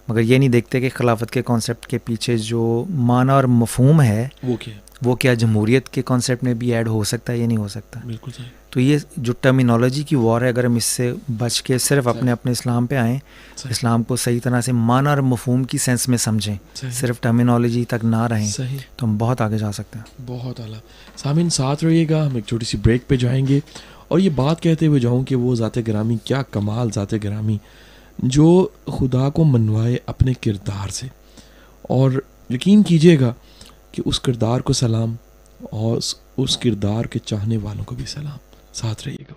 मगर ये नहीं देखते कि खिलाफत के कॉन्सेप्ट के पीछे जो माना और मफहूम है वो क्या है? वो क्या जमहूरियत के कॉन्सेप्ट में भी ऐड हो सकता है या नहीं हो सकता। बिल्कुल सही। तो ये जो टर्मिनोलॉजी की वॉर है, अगर हम इससे बच के सिर्फ अपने अपने इस्लाम पे आएँ, सही। इस्लाम को सही तरह से माना और मफहूम की सेंस में समझें, सही। सिर्फ टर्मिनोलॉजी तक ना रहें, सही। तो हम बहुत आगे जा सकते हैं। बहुत आला। सामिन साथ रहिएगा, हम एक छोटी सी ब्रेक पे जाएंगे, और ये बात कहते हुए जाऊँ कि वो ज़ाते गिरामी, क्या कमाल ज़ाते गिरामी जो खुदा को मनवाए अपने किरदार से, और यकीन कीजिएगा कि उस किरदार को सलाम, और उस किरदार के चाहने वालों को भी सलाम। साथ रहिएगा।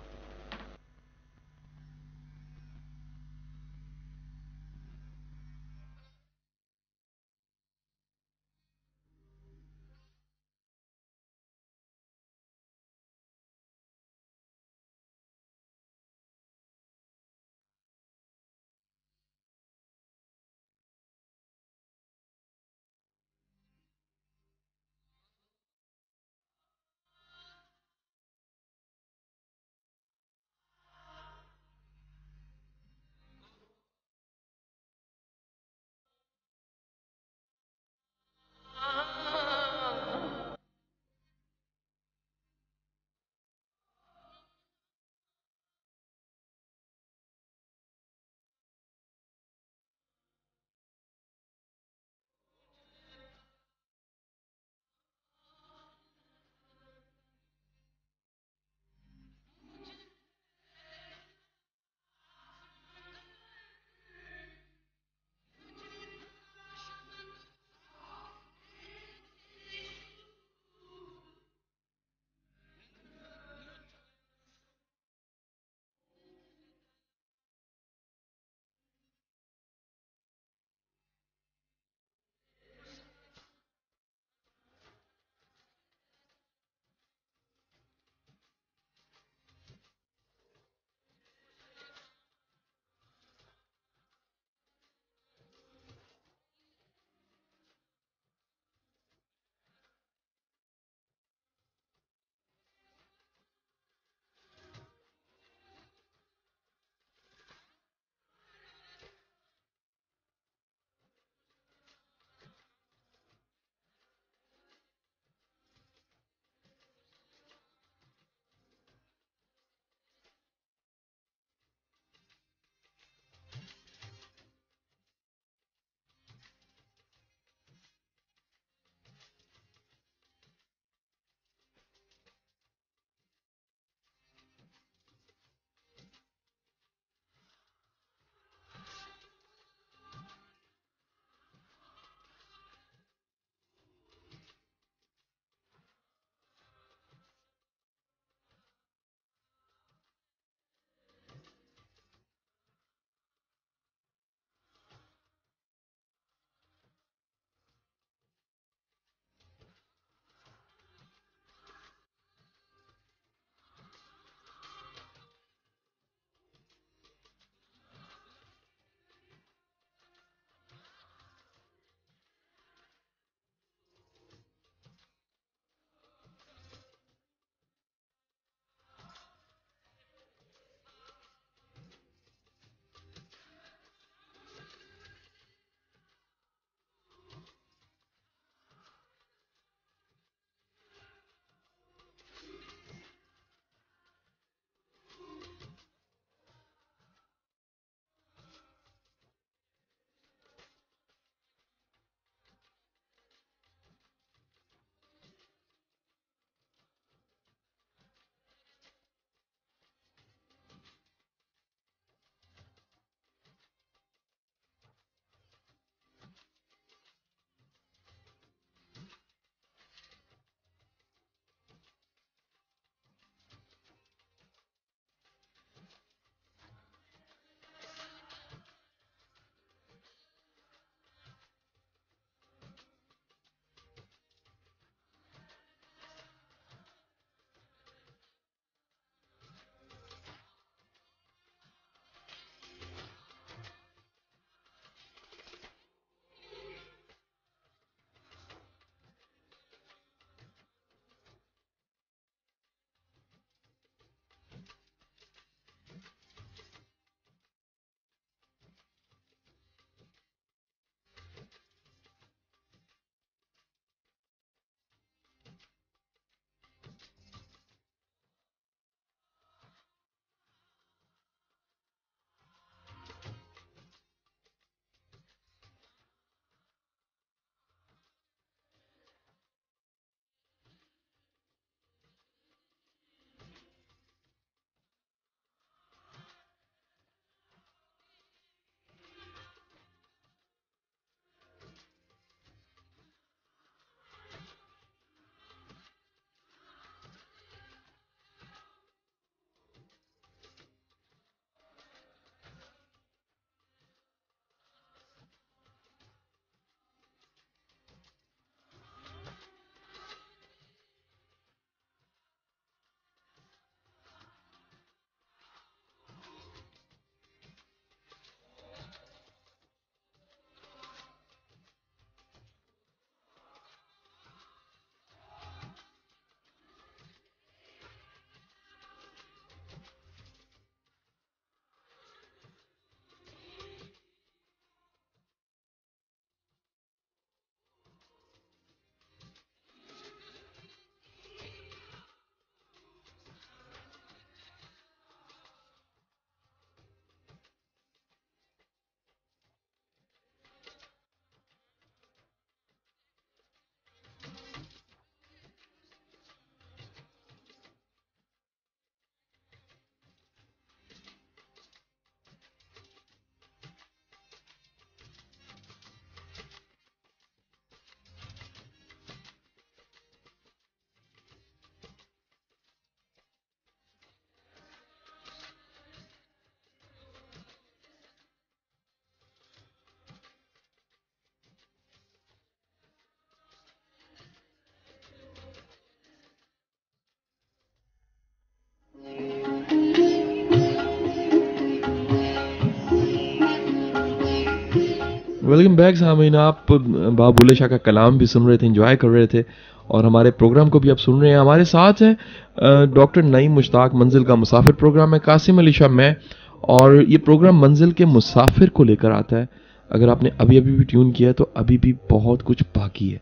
वेलकम बैक सामीन, आप बाबा बुल्ले शाह का कलाम भी सुन रहे थे, एंजॉय कर रहे थे और हमारे प्रोग्राम को भी आप सुन रहे हैं। हमारे साथ हैं डॉक्टर नईम मुश्ताक, मंजिल का मुसाफिर प्रोग्राम है, कासिम अली शाह मैं, और ये प्रोग्राम मंजिल के मुसाफिर को लेकर आता है। अगर आपने अभी अभी भी ट्यून किया है तो अभी भी बहुत कुछ बाकी है,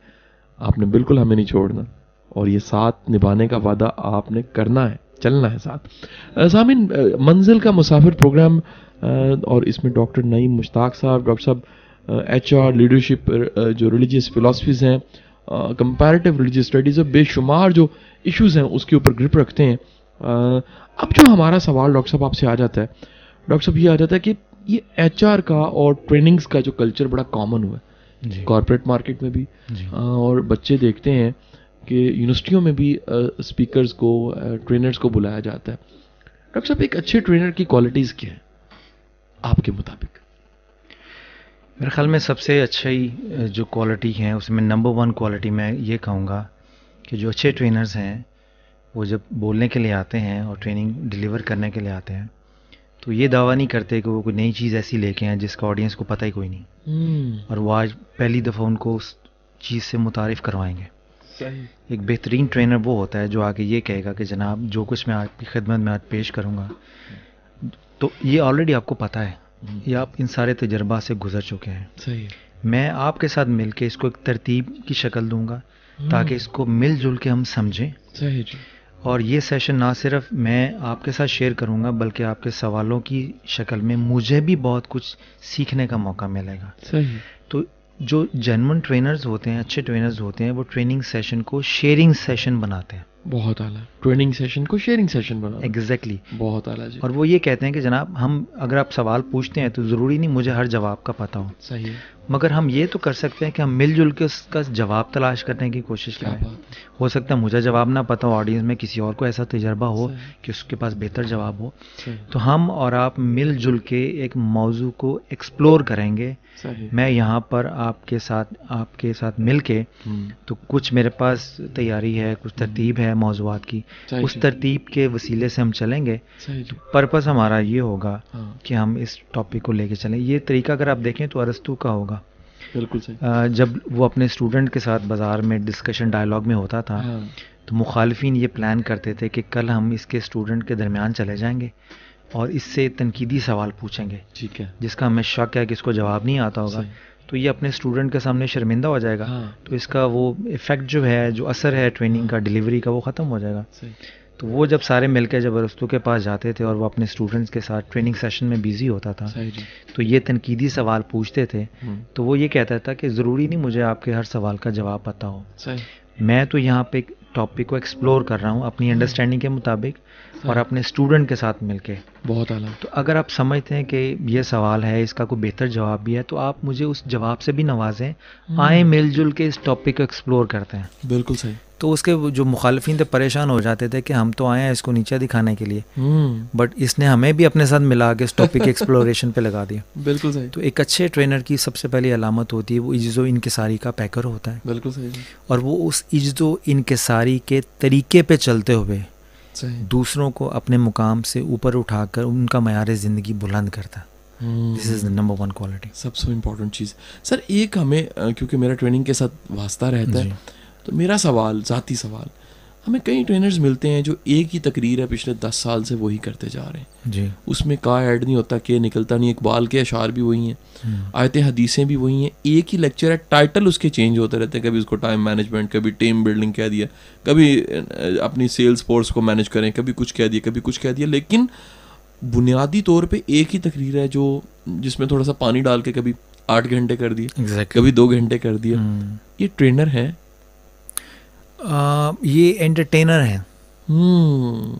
आपने बिल्कुल हमें नहीं छोड़ना और ये साथ निभाने का वादा आपने करना है, चलना है साथ। सामीन, मंजिल का मुसाफिर प्रोग्राम और इसमें डॉक्टर नईम मुश्ताक साहब, डॉक्टर साहब HR, लीडरशिप, जो रिलीजियस फिलॉसफीज़ हैं, कंपैरेटिव रिलीजियस स्टडीज़ और बेशुमार जो इश्यूज़ हैं उसके ऊपर ग्रिप रखते हैं। अब जो हमारा सवाल डॉक्टर साहब आपसे आ जाता है, डॉक्टर साहब ये आ जाता है कि ये HR का और ट्रेनिंग्स का जो कल्चर बड़ा कॉमन हुआ है कॉर्पोरेट मार्केट में भी, और बच्चे देखते हैं कि यूनिवर्सिटियों में भी स्पीकर्स को, ट्रेनर्स को बुलाया जाता है। डॉक्टर साहब, एक अच्छे ट्रेनर की क्वालिटीज़ क्या है आपके मुताबिक? मेरे ख्याल में सबसे अच्छी जो क्वालिटी है उसमें नंबर 1 क्वालिटी मैं ये कहूँगा कि जो अच्छे ट्रेनर्स हैं वो जब बोलने के लिए आते हैं और ट्रेनिंग डिलीवर करने के लिए आते हैं तो ये दावा नहीं करते कि वो कोई नई चीज़ ऐसी लेके आए जिसका ऑडियंस को पता ही कोई नहीं, और वो आज पहली दफ़ा उनको उस चीज़ से मुतारिफ़ करवाएंगे। सही। एक बेहतरीन ट्रेनर वो होता है जो आके ये कहेगा कि जनाब जो कुछ मैं आपकी खिदमत में आज पेश करूँगा तो ये ऑलरेडी आपको पता है, ये आप इन सारे तजर्बा से गुजर चुके हैं। सही। मैं आपके साथ मिलके इसको एक तरतीब की शक्ल दूंगा ताकि इसको मिलजुल के हम समझें। सही जी। और ये सेशन ना सिर्फ मैं आपके साथ शेयर करूंगा बल्कि आपके सवालों की शक्ल में मुझे भी बहुत कुछ सीखने का मौका मिलेगा। सही। तो जो जेन्युइन ट्रेनर्स होते हैं, अच्छे ट्रेनर्स होते हैं, वो ट्रेनिंग सेशन को शेयरिंग सेशन बनाते हैं। बहुत आला। ट्रेनिंग सेशन को शेयरिंग सेशन बना। एग्जैक्टली। बहुत आला जी। और वो ये कहते हैं कि जनाब हम अगर आप सवाल पूछते हैं तो ज़रूरी नहीं मुझे हर जवाब का पता हो। सही है। मगर हम ये तो कर सकते हैं कि हम मिलजुल के उसका जवाब तलाश करने की कोशिश करें। हो सकता है मुझे जवाब ना पता हो, ऑडियंस में किसी और को ऐसा तजर्बा हो कि उसके पास बेहतर जवाब हो, तो हम और आप मिलजुल के एक मौजू को एक्सप्लोर करेंगे। मैं यहाँ पर आपके साथ मिल के तो कुछ मेरे पास तैयारी है, कुछ तरतीब है मौज़ूआत की, उस तरतीब के वसीले से हम चलेंगे। तो पर्पस हमारा ये होगा कि हम इस टॉपिक को लेके चलें। ये तरीका अगर आप देखें तो अरस्तू का होगा। बिल्कुल सही। जब वो अपने स्टूडेंट के साथ बाज़ार में डिस्कशन डायलॉग में होता था तो मुखालिफिन ये प्लान करते थे कि कल हम इसके स्टूडेंट के दरमियान चले जाएंगे और इससे तनकीदी सवाल पूछेंगे, ठीक है, जिसका हमें शक है कि इसको जवाब नहीं आता होगा, तो ये अपने स्टूडेंट के सामने शर्मिंदा हो जाएगा। तो इसका वो इफ़ेक्ट जो है, जो असर है ट्रेनिंग का, डिलीवरी का, वो ख़त्म हो जाएगा। तो वो जब सारे मिलकर जब अरस्तू के पास जाते थे और वो अपने स्टूडेंट्स के साथ ट्रेनिंग सेशन में बिजी होता था तो ये तनकीदी सवाल पूछते थे, तो वो ये कहता था कि ज़रूरी नहीं मुझे आपके हर सवाल का जवाब पता हो, मैं तो यहाँ पे एक टॉपिक को एक्सप्लोर कर रहा हूँ अपनी अंडरस्टैंडिंग के मुताबिक और अपने स्टूडेंट के साथ मिलके। बहुत आला। तो अगर आप समझते हैं कि ये सवाल है, इसका कोई बेहतर जवाब भी है, तो आप मुझे उस जवाब से भी नवाजें। आए मिलजुल के इस टॉपिक को एक्सप्लोर करते हैं। बिल्कुल सही। तो उसके जो मुखालिफिन थे परेशान हो जाते थे कि हम तो आए हैं इसको नीचे दिखाने के लिए, बट इसने हमें भी अपने साथ मिला के इस टॉपिक के एक्सप्लोरेशन पे लगा दिया। बिल्कुल सही। तो एक अच्छे ट्रेनर की सबसे पहली अलामत होती है वो इज्जो इनकिसारी का पैकर होता है। बिल्कुल सही। और वो उस इज्जो इनकिसारी के तरीके पे चलते हुए दूसरों को अपने मुकाम से ऊपर उठाकर उनका मयार ज़िंदगी बुलंद करता है। This is the number 1 quality. सबसे इम्पोर्टेंट चीज़। सर एक हमें, क्योंकि मेरा ट्रेनिंग के साथ वास्ता रहता है, तो मेरा सवाल, ज़ाती सवाल, हमें कई ट्रेनर्स मिलते हैं जो एक ही तकरीर है पिछले 10 साल से वही करते जा रहे हैं जी, उसमें का ऐड नहीं होता, के निकलता नहीं, इकबाल के अशार भी वही हैं, आयतें हदीसें भी वही हैं, एक ही लेक्चर है, टाइटल उसके चेंज होते रहते हैं, कभी उसको टाइम मैनेजमेंट, कभी टीम बिल्डिंग कह दिया, कभी अपनी सेल्स फोर्स को मैनेज करें, कभी कुछ कह दिया, कभी कुछ कह दिया, लेकिन बुनियादी तौर पे एक ही तकरीर है जो जिसमें थोड़ा सा पानी डाल के कभी 8 घंटे कर दिए, कभी 2 घंटे कर दिया। ये ट्रेनर है? ये एंटरटेनर है,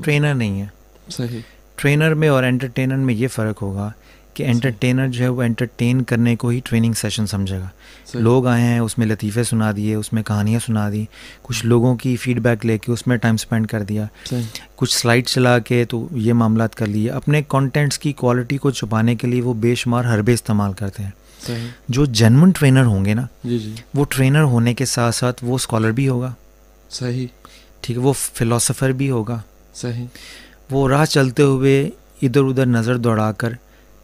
ट्रेनर नहीं है। सही। ट्रेनर में और एंटरटेनर में ये फ़र्क होगा कि एंटरटेनर जो है वो एंटरटेन करने को ही ट्रेनिंग सेशन समझेगा। लोग आए हैं, उसमें लतीफ़े सुना दिए, उसमें कहानियाँ सुना दी, कुछ लोगों की फ़ीडबैक लेके उसमें टाइम स्पेंड कर दिया, कुछ स्लाइड चला के तो ये मामलात कर लिए। अपने कंटेंट्स की क्वालिटी को छुपाने के लिए वो बेशुमार हरबे इस्तेमाल करते हैं। जो जेन्युइन ट्रेनर होंगे ना, वो ट्रेनर होने के साथ साथ वो स्कॉलर भी होगा। सही। ठीक है, वो फिलोसोफर भी होगा। सही। वो राह चलते हुए इधर उधर नज़र दौड़ाकर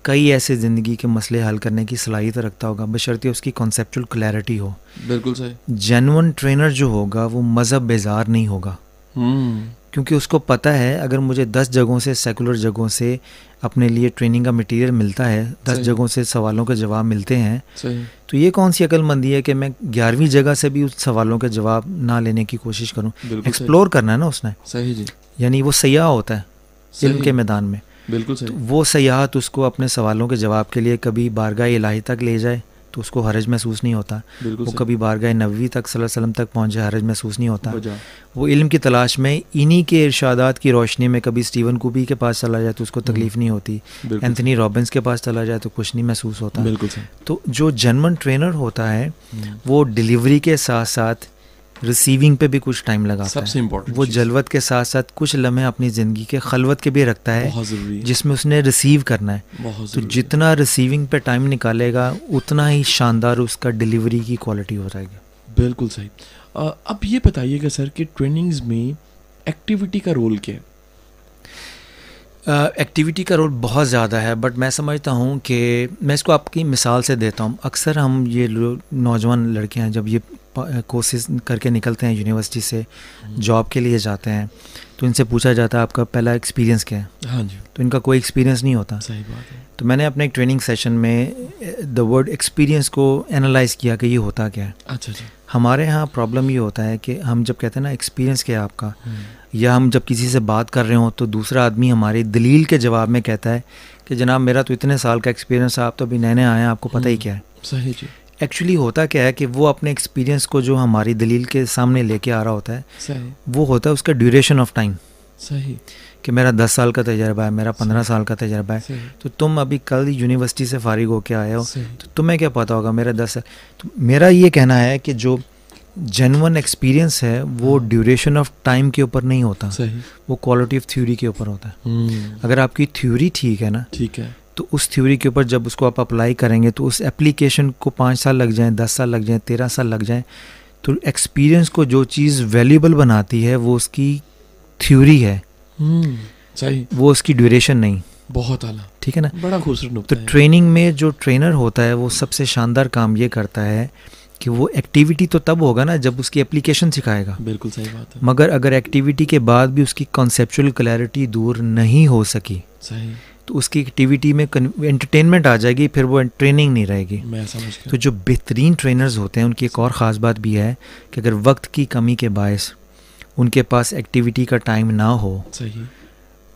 कई ऐसे ज़िंदगी के मसले हल करने की सलाहियत रखता होगा, बशर्ते उसकी कॉन्सेप्चुअल क्लैरिटी हो। बिल्कुल सही। जेन्युइन ट्रेनर जो होगा वो मज़हब बेजार नहीं होगा, क्योंकि उसको पता है अगर मुझे 10 जगहों से, सेकुलर जगहों से अपने लिए ट्रेनिंग का मटेरियल मिलता है, 10 जगहों से सवालों के जवाब मिलते हैं, सही। तो ये कौन सी अक्लमंदी है कि मैं 11वीं जगह से भी उस सवालों के जवाब ना लेने की कोशिश करूं। एक्सप्लोर करना है ना उसने। सही जी। यानी वो सयाह होता है इल्म के मैदान में। बिल्कुल सही। तो वो सयाहत उसको अपने सवालों के जवाब के लिए कभी बारगाह इलाही तक ले जाए तो उसको हरज महसूस नहीं होता। वो कभी बारगाह नबवी तक सल्लल्लाहु अलैहि वसल्लम तक पहुँचे, हरज महसूस नहीं होता। वो इल्म की तलाश में इन्हीं के इरशादात की रोशनी में कभी स्टीवन कूबी के पास चला जाए तो उसको तकलीफ़ नहीं होती, एंथनी रॉबिन्स के पास चला जाए तो कुछ नहीं महसूस होता। तो जो जेन्युइन ट्रेनर होता है वो डिलीवरी के साथ साथ रिसीविंग पे भी कुछ टाइम लगाता सबसे है। इम्पोर्टेंट वो जलवत के साथ साथ कुछ लम्हे अपनी ज़िंदगी के खलवत के भी रखता है, जिसमें उसने रिसीव करना है। तो जितना रिसीविंग पे टाइम निकालेगा उतना ही शानदार उसका डिलीवरी की क्वालिटी हो जाएगी। बिल्कुल सही। अब ये बताइएगा सर कि ट्रेनिंग्स में एक्टिविटी का रोल क्या है? एक्टिविटी का रोल बहुत ज़्यादा है, बट मैं समझता हूँ कि मैं इसको आपकी मिसाल से देता हूँ। अक्सर हम ये नौजवान लड़के हैं जब ये कोर्सेज करके निकलते हैं यूनिवर्सिटी से, जॉब के लिए जाते हैं, तो इनसे पूछा जाता है आपका पहला एक्सपीरियंस क्या है। हाँ जी। तो इनका कोई एक्सपीरियंस नहीं होता। सही बात है। तो मैंने अपने एक ट्रेनिंग सेशन में द वर्ड एक्सपीरियंस को एनालाइज़ किया कि ये होता क्या है। अच्छा जी। हमारे यहाँ प्रॉब्लम ये होता है कि हम जब कहते हैं ना एक्सपीरियंस क्या है आपका, या हम जब किसी से बात कर रहे हो तो दूसरा आदमी हमारी दलील के जवाब में कहता है कि जनाब मेरा तो इतने साल का एक्सपीरियंस है, आप तो अभी नए नए आए हैं, आपको पता ही क्या है। सही जी। एक्चुअली होता क्या है कि वो अपने एक्सपीरियंस को जो हमारी दलील के सामने लेके आ रहा होता है, सही, वो होता है उसका ड्यूरेशन ऑफ टाइम। सही, कि मेरा 10 साल का तजर्बा है, मेरा 15 साल का तजर्बा है, तो तुम अभी कल यूनिवर्सिटी से फारिग होके आए हो, तो तुम्हें क्या पता होगा मेरा 10 साल। तो मेरा ये कहना है कि जो जेन्युइन एक्सपीरियंस है वो ड्यूरेशन ऑफ टाइम के ऊपर नहीं होता, वो क्वालिटी ऑफ थ्योरी के ऊपर होता है। अगर आपकी थ्योरी ठीक है ना, ठीक है, तो उस थ्योरी के ऊपर जब उसको आप अप्लाई करेंगे तो उस एप्लीकेशन को 5 साल लग जाएं, 10 साल लग जाएं, 13 साल लग जाएं, तो एक्सपीरियंस को जो चीज़ वैल्यूएबल बनाती है वो उसकी थ्योरी है, सही, वो उसकी ड्यूरेशन नहीं। बहुत आला, ठीक है ना, बड़ा खूबसूरत नुक्ता है। तो ट्रेनिंग में जो ट्रेनर होता है वो सबसे शानदार काम ये करता है कि वो एक्टिविटी तो तब होगा ना जब उसकी एप्लीकेशन सिखाएगा। बिल्कुल सही बात है। मगर अगर एक्टिविटी के बाद भी उसकी कॉन्सेप्चुअल क्लैरिटी दूर नहीं हो सकी, सही, तो उसकी एक्टिविटी में एंटरटेनमेंट आ जाएगी, फिर वो ट्रेनिंग नहीं रहेगी। मैं समझ गया। तो जो बेहतरीन ट्रेनर्स होते हैं उनकी एक और ख़ास बात भी है कि अगर वक्त की कमी के बायस उनके पास एक्टिविटी का टाइम ना हो, सही,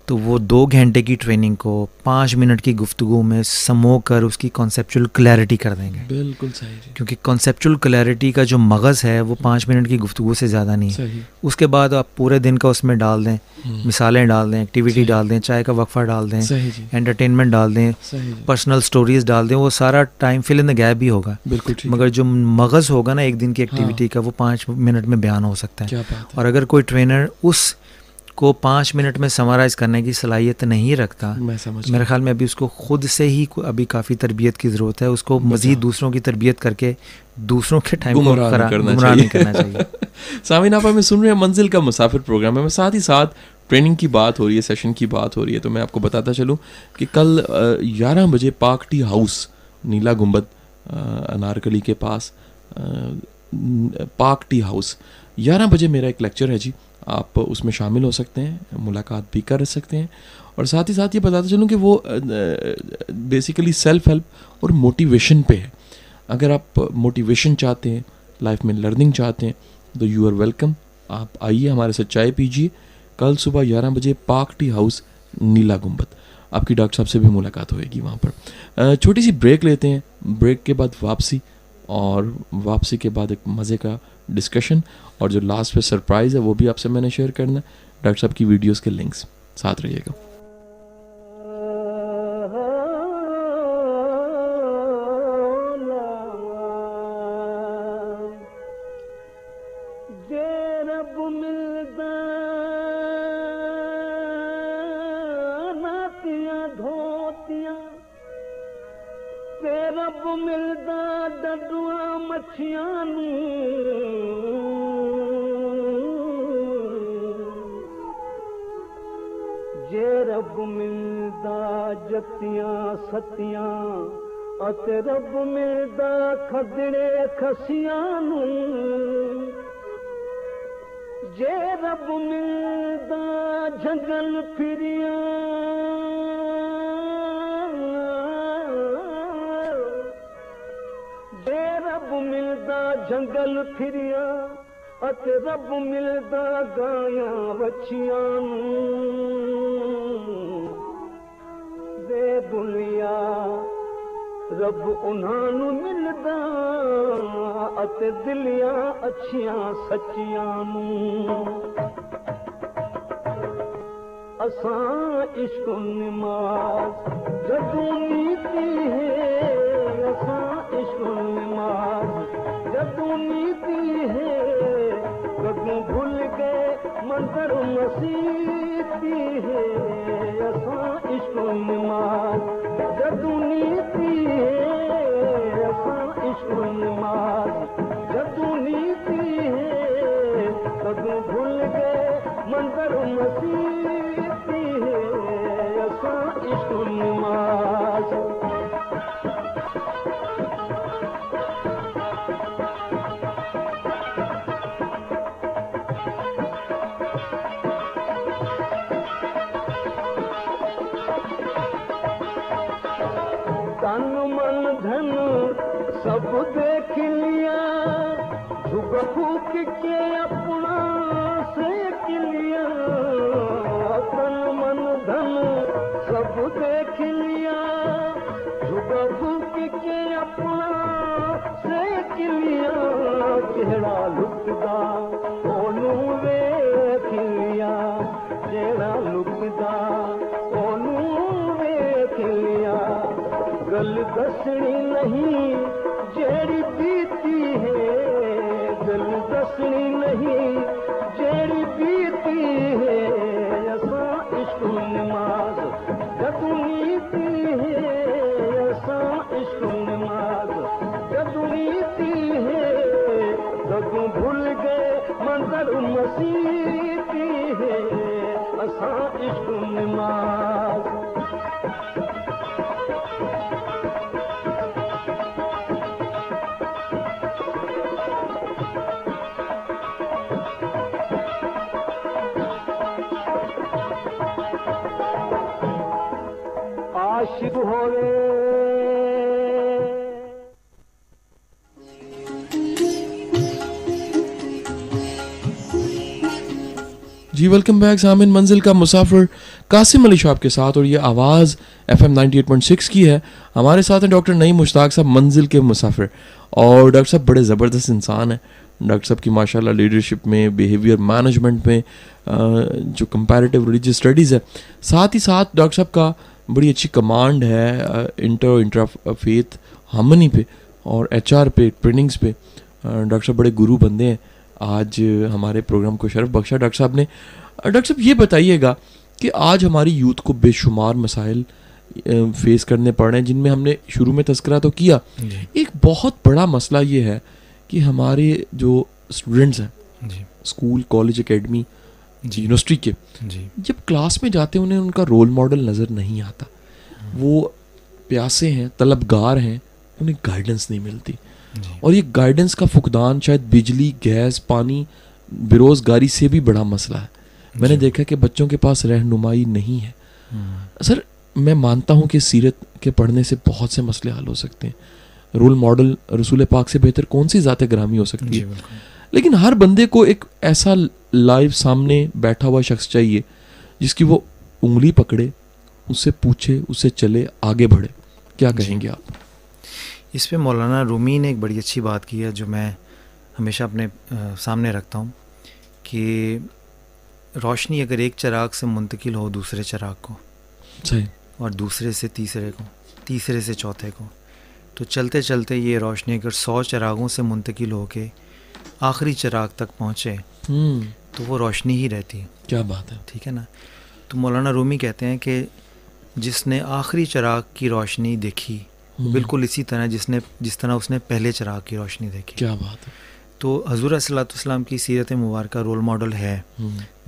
तो वो 2 घंटे की ट्रेनिंग को 5 मिनट की गुफ्तगू में समो कर उसकी कॉन्सेप्चुअल क्लैरिटी कर देंगे। बिल्कुल सही, क्योंकि कॉन्सेप्चुअल क्लैरिटी का जो मगज़ है वो 5 मिनट की गुफ्तगू से ज़्यादा नहीं है। उसके बाद आप पूरे दिन का उसमें डाल दें, मिसालें डाल दें, एक्टिविटी डाल दें, चाय का वक्फा डाल दें, एंटरटेनमेंट डाल दें, पर्सनल स्टोरीज डाल दें, वो सारा time fill in the gap भी होगा। मगर जो मगज़ होगा ना एक दिन की एक्टिविटी का, वो 5 मिनट में बयान हो सकता है। और अगर कोई ट्रेनर उस को 5 मिनट में समराइज करने की सलाहियत नहीं रखता, मेरे ख्याल में अभी उसको खुद से ही अभी काफ़ी तरबियत की ज़रूरत है। उसको मज़ीद दूसरों की तरबियत करके दूसरों के टाइम को गुमराह नहीं करना चाहिए। सामीन, आप हमें सुन रहे हैं मंजिल का मुसाफिर प्रोग्राम है, मैं साथ ही साथ ट्रेनिंग की बात हो रही है, सेशन की बात हो रही है। तो मैं आपको बताता चलूँ कि कल 11 बजे पार्क टी हाउस, नीला गुंबद, अनारकली के पास पार्क टी हाउस, 11 बजे मेरा एक लेक्चर है जी। आप उसमें शामिल हो सकते हैं, मुलाकात भी कर सकते हैं। और साथ ही साथ ये बताता चलूँ कि वो बेसिकली सेल्फ हेल्प और मोटिवेशन पे है। अगर आप मोटिवेशन चाहते हैं, लाइफ में लर्निंग चाहते हैं, तो यू आर वेलकम। आप आइए, हमारे साथ चाय पीजिए। कल सुबह 11 बजे पार्क टी हाउस, नीला गुंबद, आपकी डॉक्टर साहब से भी मुलाकात होएगी वहाँ पर। छोटी सी ब्रेक लेते हैं, ब्रेक के बाद वापसी, और वापसी के बाद एक मज़े का डिस्कशन, और जो लास्ट पे सरप्राइज़ है वो भी आपसे मैंने शेयर करना है। डॉक्टर साहब की वीडियोस के लिंक्स साथ रहिएगा। जे ਜੇ ਰੱਬ ਮਿਲਦਾ ਜੱਤੀਆਂ ਸੱਤੀਆਂ ਅਤੇ ਰੱਬ ਮਿਲਦਾ ਖੱਦੜੇ ਖਸੀਆਂ ਨੂੰ ਜੇ ਰੱਬ ਮਿਲਦਾ ਜੰਗਲ ਫਿਰਿਆ ਜੇ ਰੱਬ ਮਿਲਦਾ ਜੰਗਲ ਫਿਰਿਆ ਅਤੇ ਰੱਬ ਮਿਲਦਾ ਗਾਇਆਂ ਵੱਛੀਆਂ ਨੂੰ ਦੇ ਦੁਨੀਆ ਰੱਬ ਉਹਨਾਂ ਨੂੰ ਮਿਲਦਾ ਅਤੇ ਦਿਲੀਆਂ ਅੱਛੀਆਂ ਸੱਚੀਆਂ ਨੂੰ ਅਸਾਂ ਇਸ਼ਕ ਨਮਾਜ਼ ਜਦੋਂ ਨੀਤੀ ਹੈ ਅਸਾਂ ਇਸ਼ਕ ਨਮਾਜ਼ ਜਦੋਂ ਨੀਤੀ ਹੈ कदों भूल गए मंजर मसीती है असां इश्क नमाज जदों नीति है असां इश्क नमाज जदों नीति है कदों भूल गए मंजर मसीती है असां इश्क नमाज सब देख लिया झुक फूक के अपना सेक लिया तन मन धन सब देख लिया झुक फूक के अपना सेक लिया केड़ा लुकदा ओनू वेख लिया केड़ा लुकदा ओनू वेख लिया गल दसनी नहीं जेड़ी बीती है गल दसनी नहीं जेड़ी बीती है असां इश्क नमाज जदों नीति है असां इश्क नमाज जदों नीति है जदों भूल गए मंजर मसीती है असां इश्क नमाज आशिक होवे जी वेलकम बैक सामिन मंजिल का मुसाफिर कासिम अली साहब के साथ और ये आवाज़ FM 98.6 की है। हमारे साथ हैं डॉक्टर नईम मुश्ताक साहब मंजिल के मुसाफिर और डॉक्टर साहब बड़े ज़बरदस्त इंसान हैं। डॉक्टर साहब की माशाल्लाह लीडरशिप में बिहेवियर मैनेजमेंट में जो कंपैरेटिव रिलीजियस स्टडीज़ है साथ ही साथ डॉक्टर साहब का बड़ी अच्छी कमांड है इंट्रा फेथ हार्मनी पे और HR पे ट्रेनिंग्स पे। डॉक्टर साहब बड़े गुरु बंदे हैं। आज हमारे प्रोग्राम को शरफ बख्शा डॉक्टर साहब ने। डॉक्टर साहब ये बताइएगा कि आज हमारी यूथ को बेशुमार मसाइल फेस करने पड़ रहे हैं जिनमें हमने शुरू में तस्करा तो किया। एक बहुत बड़ा मसला ये है कि हमारे जो स्टूडेंट्स हैं स्कूल कॉलेज एकेडमी यूनिवर्सिटी के जब क्लास में जाते हैं उन्हें उनका रोल मॉडल नज़र नहीं आता। वो प्यासे हैं तलबगार हैं उन्हें गाइडेंस नहीं मिलती और ये गाइडेंस का फुकदान शायद बिजली गैस पानी बेरोज़गारी से भी बड़ा मसला है। मैंने देखा कि बच्चों के पास रहनुमाई नहीं है। सर मैं मानता हूँ कि सीरत के पढ़ने से बहुत से मसले हल हो सकते हैं। रोल मॉडल रसूल पाक से बेहतर कौन सी ज़ात ग्रामी हो सकती है, लेकिन हर बंदे को एक ऐसा लाइव सामने बैठा हुआ शख्स चाहिए जिसकी वो उंगली पकड़े, उससे पूछे, उससे चले, आगे बढ़े। क्या कहेंगे आप इस पे? मौलाना रूमी ने एक बड़ी अच्छी बात की है जो मैं हमेशा अपने सामने रखता हूँ कि रोशनी अगर एक चिराग से मुंतकिल हो दूसरे चिराग को, सही, और दूसरे से तीसरे को, तीसरे से चौथे को, तो चलते चलते ये रोशनी अगर 100 चिरागों से मुंतकिल हो के आखिरी चिराग तक पहुँचे तो वो रोशनी ही रहती है। क्या बात है, ठीक है ना। तो मौलाना रूमी कहते हैं कि जिसने आखिरी चिराग की रोशनी देखी बिल्कुल इसी तरह जिस तरह उसने पहले चिराग की रोशनी देखी। क्या बात है। तो हज़ूर सल्लल्लाहु अलैहि वसल्लम की सीरत मुबारक रोल मॉडल है,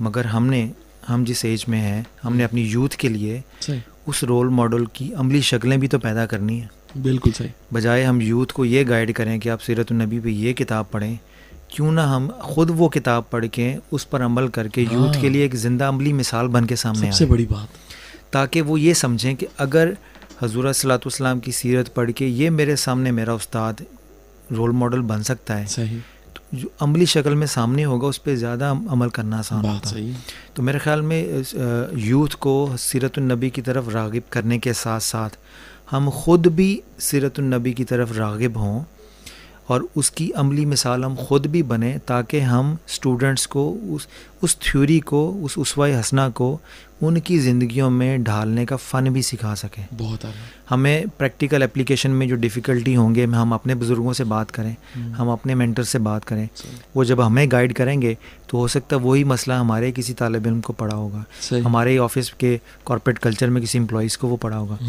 मगर हमने हम जिस एज में हैं, हमने अपनी यूथ के लिए सही, उस रोल मॉडल की अमली शक्लें भी तो पैदा करनी है। बिल्कुल सही। बजाय हम यूथ को ये गाइड करें कि आप सीरत नबी पे ये किताब पढ़ें, क्यों ना हम खुद वो किताब पढ़ के उस पर अमल करके यूथ के लिए एक ज़िंदा अमली मिसाल बन के सामने आए। सबसे बड़ी बात, ताकि वो ये समझें कि अगर हज़ूर सल्लल्लाहु अलैहि वसल्लम की सीरत पढ़ के ये मेरे सामने मेरा उस्ताद रोल मॉडल बन सकता है, सही, तो जो अमली शक्ल में सामने होगा उस पर ज़्यादा अमल करना आसान बात होता है। सही। तो मेरे ख़्याल में यूथ को सीरतुन्नबी की तरफ राग़िब करने के साथ साथ हम ख़ुद भी सीरतुन्नबी की तरफ राग़िब हों और उसकी अमली मिसाल हम ख़ुद भी बने, ताकि हम स्टूडेंट्स को उस थ्योरी को, उस उसवा-ए हसना को उनकी ज़िंदगियों में ढालने का फ़न भी सिखा सकें। बहुत आला। हमें प्रैक्टिकल एप्लीकेशन में जो डिफ़िकल्टी होंगे, हम अपने बुज़ुर्गों से बात करें, हम अपने मेंटर से बात करें, वो जब हमें गाइड करेंगे तो हो सकता है वही मसला हमारे किसी तालिब इल्म को पड़ा होगा, हमारे ऑफिस के कॉर्पोरेट कल्चर में किसी एम्प्लॉइज़ को वो पड़ा होगा।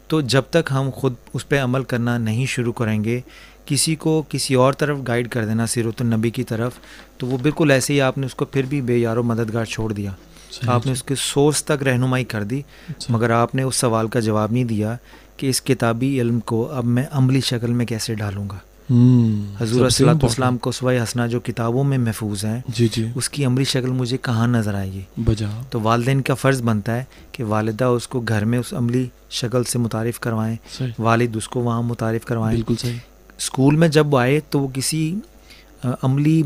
तो जब तक हम खुद उस पर अमल करना नहीं शुरू करेंगे, किसी को किसी और तरफ गाइड कर देना सीरतुन्नबी की तरफ, तो वो बिल्कुल ऐसे ही आपने उसको फिर भी बेयारो मददगार छोड़ दिया। आपने उसके सोर्स तक रहनुमाई कर दी, मगर आपने उस सवाल का जवाब नहीं दिया कि इस किताबी इल्म को अब मैं अमली शक्ल में कैसे डालूँगा। हज़ूर सल्लल्लाहु अलैहि वसल्लम को उसवा-ए हसना जो किताबों में महफूज हैं, जी जी, उसकी अमली शक्ल मुझे कहाँ नज़र आएगी। बजा तो वालिदैन का फ़र्ज़ बनता है कि वालिदा उसको घर में उस अमली शक्ल से मुतारिफ़ करवाएँ, वालिद उसको वहाँ मुतारिफ़ करवाएँ। बिल्कुल सही। स्कूल में जब वो आए तो वो किसी अमली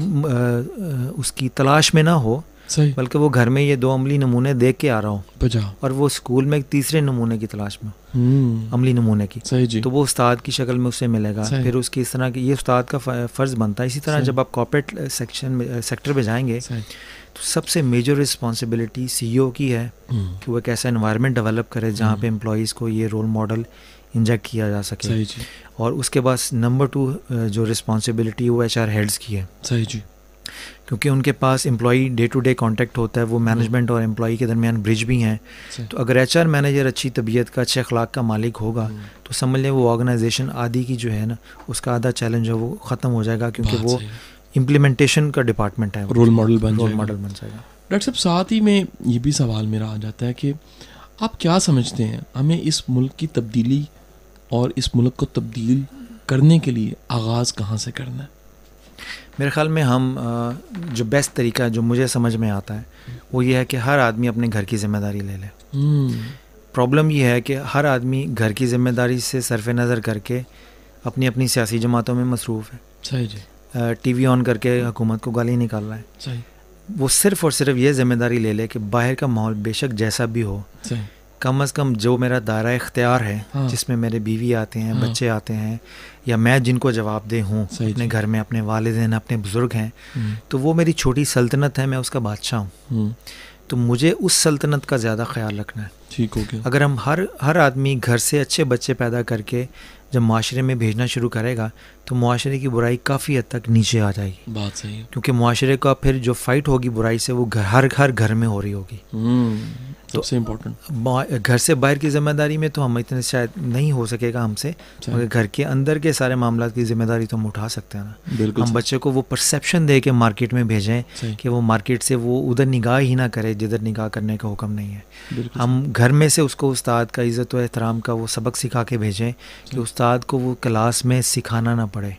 उसकी तलाश में ना हो, बल्कि वो घर में ये 2 अमली नमूने देख के आ रहा हो और वो स्कूल में एक तीसरे नमूने की तलाश में, अमली नमूने की। सही जी। तो वो उस्ताद की शक्ल में उससे मिलेगा, फिर उसकी इस तरह की, ये उस्ताद का फ़र्ज़ बनता है। इसी तरह जब आप कॉर्पोरेट सेक्टर में जाएंगे तो सबसे मेजर रिस्पॉन्सिबिलिटी CEO की है कि वो एक ऐसा एनवायरनमेंट डेवलप करे जहाँ पे एम्प्लॉइज़ को ये रोल मॉडल इंजेक्ट किया जा सके। सही जी। और उसके बाद नंबर 2 जो रिस्पॉन्सिबिलिटी वो HR हेड्स की है। सही जी। क्योंकि उनके पास employee day to day contact होता है, वो मैनेजमेंट और एम्प्लॉई के दरमियान ब्रिज भी हैं। तो अगर HR मैनेजर अच्छी तबीयत का, अच्छे अखलाक का मालिक होगा तो समझ लें वो ऑर्गेनाइजेशन आदि की जो है ना, उसका आधा चैलेंज है वो ख़त्म हो जाएगा, क्योंकि वो इम्प्लीमेंटेशन का डिपार्टमेंट है, रोल मॉडल बन जाएगा। डॉक्टर साहब, साथ ही में ये भी सवाल मेरा आ जाता है कि आप क्या समझते हैं, हमें इस मुल्क की तब्दीली और इस मुल्क को तब्दील करने के लिए आगाज़ कहाँ से करना है? मेरे ख़्याल में हम जो बेस्ट तरीका जो मुझे समझ में आता है वो ये है कि हर आदमी अपने घर की ज़िम्मेदारी ले ले। प्रॉब्लम ये है कि हर आदमी घर की ज़िम्मेदारी से सरफ़ नज़र करके अपनी अपनी सियासी जमातों में मसरूफ़ है। सही जी। TV ऑन करके हुकूमत को गाली निकाल रहा है। सही। वो सिर्फ़ और सिर्फ ये ज़िम्मेदारी ले ले कि बाहर का माहौल बेशक जैसा भी हो, सही, कम अज़ कम जो मेरा दायरा इख्तियार है, जिसमें मेरे बीवी आते हैं, बच्चे आते हैं, या मैं जिनको जवाबदेह हूँ अपने घर में, अपने वालिदैन, अपने बुज़ुर्ग हैं, तो वो मेरी छोटी सल्तनत है, मैं उसका बादशाह हूँ। तो मुझे उस सल्तनत का ज़्यादा ख्याल रखना है। ठीक हो गया। अगर हम हर आदमी घर से अच्छे बच्चे पैदा करके जब माशरे में भेजना शुरू करेगा तो माशरे की बुराई काफ़ी हद तक नीचे आ जाएगी। बात सही है। क्योंकि माशरे का फिर जो फ़ाइट होगी बुराई से, वो हर घर में हो रही होगी। सबसे इम्पोर्टेंट। घर से बाहर की ज़िम्मेदारी में तो हम इतने शायद नहीं हो सकेगा हमसे, मगर घर के अंदर के सारे मामला की ज़िम्मेदारी तो हम उठा सकते हैं ना। हम बच्चे को वो परसेप्शन दे के मार्केट में भेजें कि वो मार्केट से वो उधर निगाह ही ना करे जिधर निगाह करने का हुक्म नहीं है। हम घर में से उसको उस्ताद का, इज़्ज़त व एहतराम का वो सबक सिखा के भेजें कि उस्ताद को वो क्लास में सिखाना ना पड़े,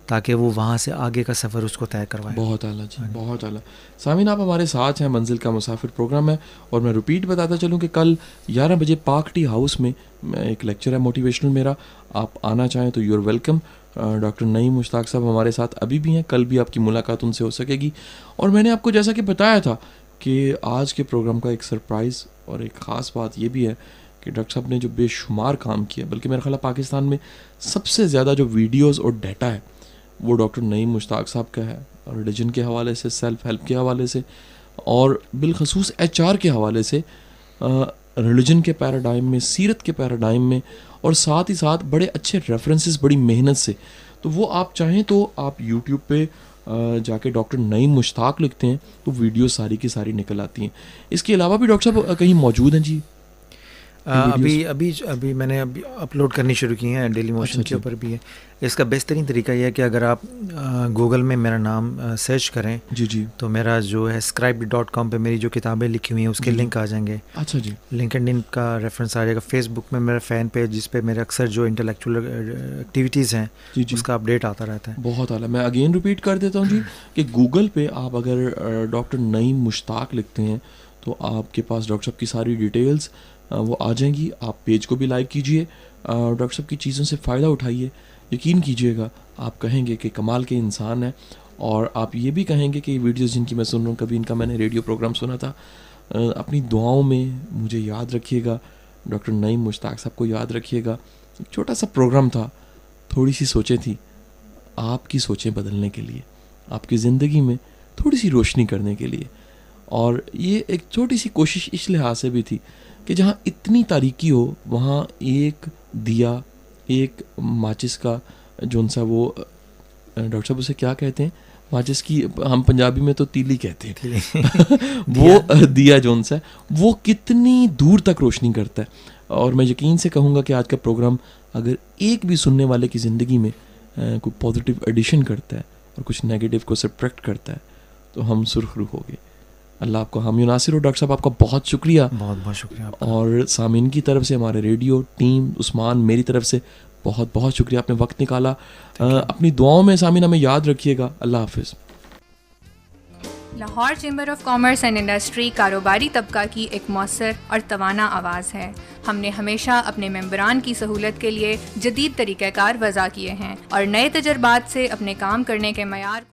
ताकि वो वहाँ से आगे का सफ़र उसको तय करवाए। बहुत आला जी, बहुत आला। सामीन, आप हमारे साथ हैं, मंजिल का मुसाफिर प्रोग्राम है, और मैं रिपीट बताता चलूँ कि कल 11 बजे पाक टी हाउस में एक लेक्चर है मोटिवेशनल मेरा, आप आना चाहें तो you are welcome. Doctor Naeem Mushtaq साहब हमारे साथ अभी भी हैं, कल भी आपकी मुलाकात उनसे हो सकेगी। और मैंने आपको जैसा कि बताया था कि आज के प्रोग्राम का एक सरप्राइज़ और एक ख़ास बात ये भी है कि डॉक्टर साहब ने जो बेशुमार काम किया, बल्कि मेरा ख्याल है पाकिस्तान में सबसे ज़्यादा जो वीडियोस और डाटा है वो डॉक्टर नईम मुश्ताक साहब का है, रिलीजन के हवाले से, सेल्फ हेल्प के हवाले से, और बिलखसूस HR के हवाले से, रिलीजन के पैराडाइम में, सीरत के पैराडाइम में, और साथ ही साथ बड़े अच्छे रेफरेंसेस, बड़ी मेहनत से। तो वो आप चाहें तो आप यूट्यूब पे जाके डॉक्टर नईम मुश्ताक लिखते हैं तो वीडियो सारी की सारी निकल आती हैं। इसके अलावा भी डॉक्टर साहब कहीं मौजूद हैं जी? अभी मैंने अपलोड करनी शुरू की हैं, डेली मोशन के ऊपर भी है। इसका बेहतरीन तरीका यह है कि अगर आप गूगल में मेरा नाम सर्च करें जी तो मेरा जो है scribed.com पे मेरी जो किताबें लिखी हुई हैं उसके लिंक आ जाएंगे। अच्छा जी। लिंक्डइन का रेफरेंस आ जाएगा। फेसबुक में मेरा फ़ैन पेज जिस पे मेरे अक्सर जो इंटेलेक्चुअल एक्टिविटीज़ हैं जी उसका अपडेट आता रहता है। बहुत आला। मैं अगेन रिपीट कर देता हूँ जी कि गूगल पे आप अगर डॉक्टर नईम मुश्ताक लिखते हैं तो आपके पास डॉक्टर साहब की सारी डिटेल्स वो आ जाएंगी। आप पेज को भी लाइक कीजिए, डॉक्टर साहब की चीज़ों से फ़ायदा उठाइए। यकीन कीजिएगा आप कहेंगे कि कमाल के इंसान हैं, और आप ये भी कहेंगे कि वीडियोज़ जिनकी मैं सुन रहा हूँ, कभी इनका मैंने रेडियो प्रोग्राम सुना था। अपनी दुआओं में मुझे याद रखिएगा, डॉक्टर नईम मुश्ताक साहब को याद रखिएगा। एक छोटा सा प्रोग्राम था, थोड़ी सी सोचें थी आपकी सोचें बदलने के लिए, आपकी ज़िंदगी में थोड़ी सी रोशनी करने के लिए। और ये एक छोटी सी कोशिश इस लिहाज से भी थी कि जहाँ इतनी तारीकी हो वहाँ एक दिया, एक माचिस का जो सा वो डॉक्टर साहब उसे क्या कहते हैं, माचिस की हम पंजाबी में तो तीली कहते हैं वो दिया जोन सा वो कितनी दूर तक रोशनी करता है। और मैं यकीन से कहूँगा कि आज का प्रोग्राम अगर एक भी सुनने वाले की ज़िंदगी में कोई पॉजिटिव एडिशन करता है और कुछ नेगेटिव को सब्ट्रैक्ट करता है तो हम सुरखरू हो गए। अल्लाह आपको हामी नासिर हो। डॉक्टर साहब आपका बहुत शुक्रिया, बहुत शुक्रिया आपका। और सामीन की तरफ से, हमारे रेडियो टीम, उस्मान, मेरी तरफ से बहुत बहुत शुक्रिया, आपने वक्त निकाला। अपनी दुआओं में सामीन हमें याद रखिएगा। अल्लाह हाफिज़। Lahore chamber of commerce and industry कारोबारी तबका की एक मौसर और तवाना आवाज़ है। हमने हमेशा अपने मेंबरान की सहूलत के लिए जदीद तरीक़ाकार वज़ा किए हैं और नए तजर्बात से अपने काम करने के मयार